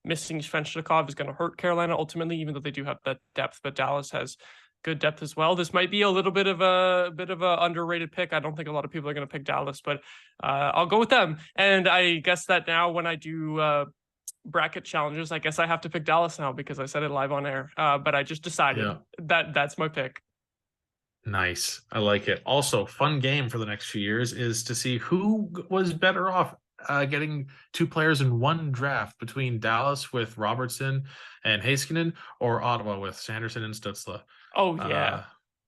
missing Svechnikov is going to hurt Carolina ultimately, even though they do have that depth. But Dallas has good depth as well. This might be a little bit of a underrated pick. I don't think a lot of people are going to pick Dallas, but I'll go with them. And I guess that now when I do bracket challenges, I guess I have to pick Dallas now because I said it live on air. But I just decided that that's my pick. Nice. I like it. Also, fun game for the next few years is to see who was better off getting 2 players in one draft between Dallas with Robertson and Heiskanen or Ottawa with Sanderson and Stützle. Oh yeah,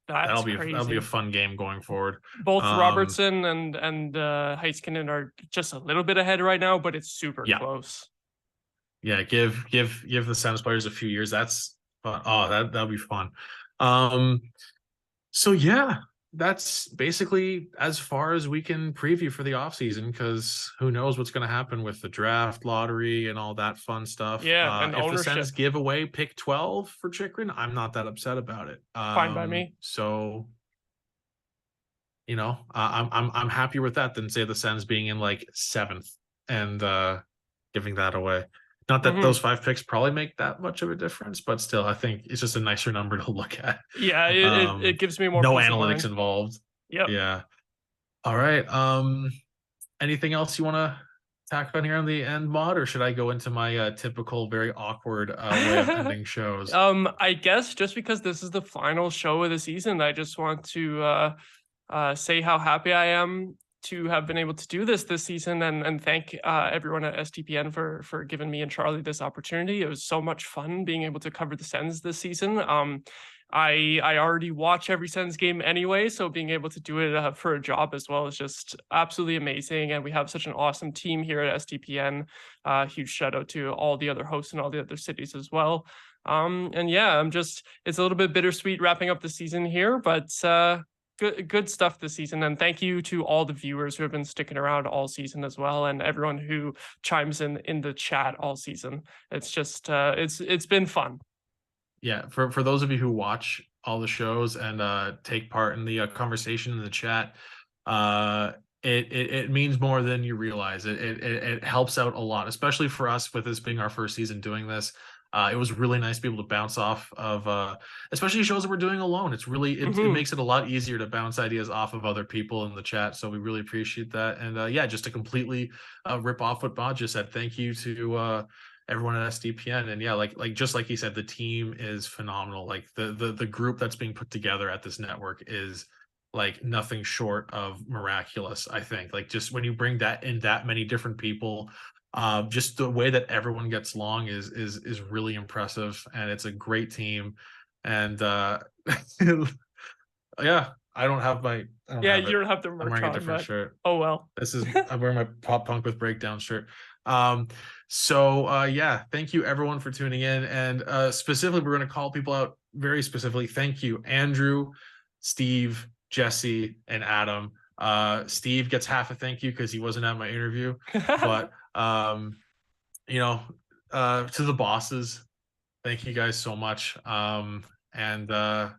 that's That'll be a crazy. fun game going forward. Both Robertson and Heiskanen are just a little bit ahead right now, but it's super Yeah. close. Yeah, give the Sens players a few years. That's fun. Oh, that'll be fun. So yeah, that's basically as far as we can preview for the offseason, because who knows what's going to happen with the draft, lottery, and all that fun stuff. Yeah, and if the ownership. Sens give away pick 12 for Chychrun, I'm not that upset about it. Fine by me. So, you know, I'm happier with that than say the Sens being in like 7th and giving that away. Not that those 5 picks probably make that much of a difference, but still, I think it's just a nicer number to look at. Yeah, it gives me more. No analytics involved. Yep. Yeah. All right. Anything else you want to tack on here on the end, Maude, or should I go into my typical, very awkward way of ending shows? I guess just because this is the final show of the season, I just want to say how happy I am to have been able to do this season, and thank everyone at STPN for giving me and Charlie this opportunity. It was so much fun being able to cover the Sens this season. I already watch every Sens game anyway, so being able to do it for a job as well is just absolutely amazing. And we have such an awesome team here at STPN. Huge shout out to all the other hosts in all the other cities as well. And yeah, it's a little bit bittersweet wrapping up the season here, but good stuff this season. And thank you to all the viewers who have been sticking around all season as well, and everyone who chimes in the chat all season. It's just it's been fun. Yeah, for those of you who watch all the shows and take part in the conversation in the chat, it means more than you realize. It helps out a lot, especially for us with this being our first season doing this. It was really nice to be able to bounce off of, especially shows that we're doing alone. It's really, it makes it a lot easier to bounce ideas off of other people in the chat. So we really appreciate that. And yeah, just to completely rip off what Bob just said, thank you to everyone at SDPN. And yeah, like just like he said, the team is phenomenal. Like the group that's being put together at this network is like nothing short of miraculous. I think like just when you bring that in that many different people, just the way that everyone gets along is really impressive, and it's a great team. And yeah, I don't have my you don't have the merch. I'm wearing a different shirt. Oh well. I'm wearing my Pop Punk with Breakdown shirt. So yeah, thank you everyone for tuning in, and specifically we're going to call people out very specifically. Thank you, Andrew, Steve, Jesse, and Adam. Steve gets half a thank you because he wasn't at my interview, but you know, to the bosses, thank you guys so much. And I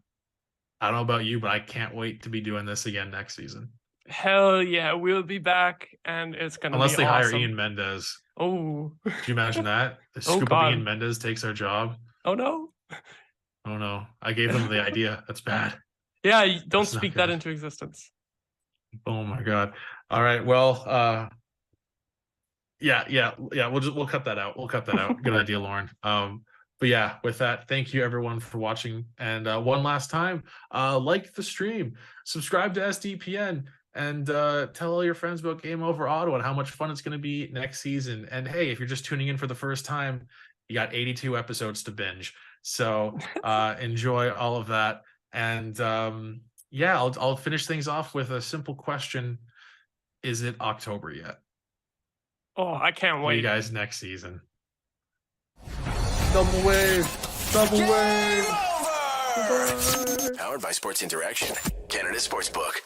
don't know about you, but I can't wait to be doing this again next season. Hell yeah, we'll be back, and it's gonna unless be they awesome. hire Ian Mendes. Oh, could you imagine that? Scoop up Ian Mendes takes our job. Oh no. Oh no, I gave them the idea. That's bad. Yeah, don't speak that into existence. Oh my god. All right, well, yeah, we'll cut that out. Good idea, Lauren. But yeah, with that, thank you everyone for watching, and one last time, like the stream, subscribe to SDPN, and tell all your friends about Game Over Ottawa and how much fun it's going to be next season. And hey, if you're just tuning in for the first time, you got 82 episodes to binge, so enjoy all of that. And yeah, I'll finish things off with a simple question: is it October yet? Oh, I can't wait. See you guys next season. Double wave. Powered by Sports Interaction, Canada Sportsbook.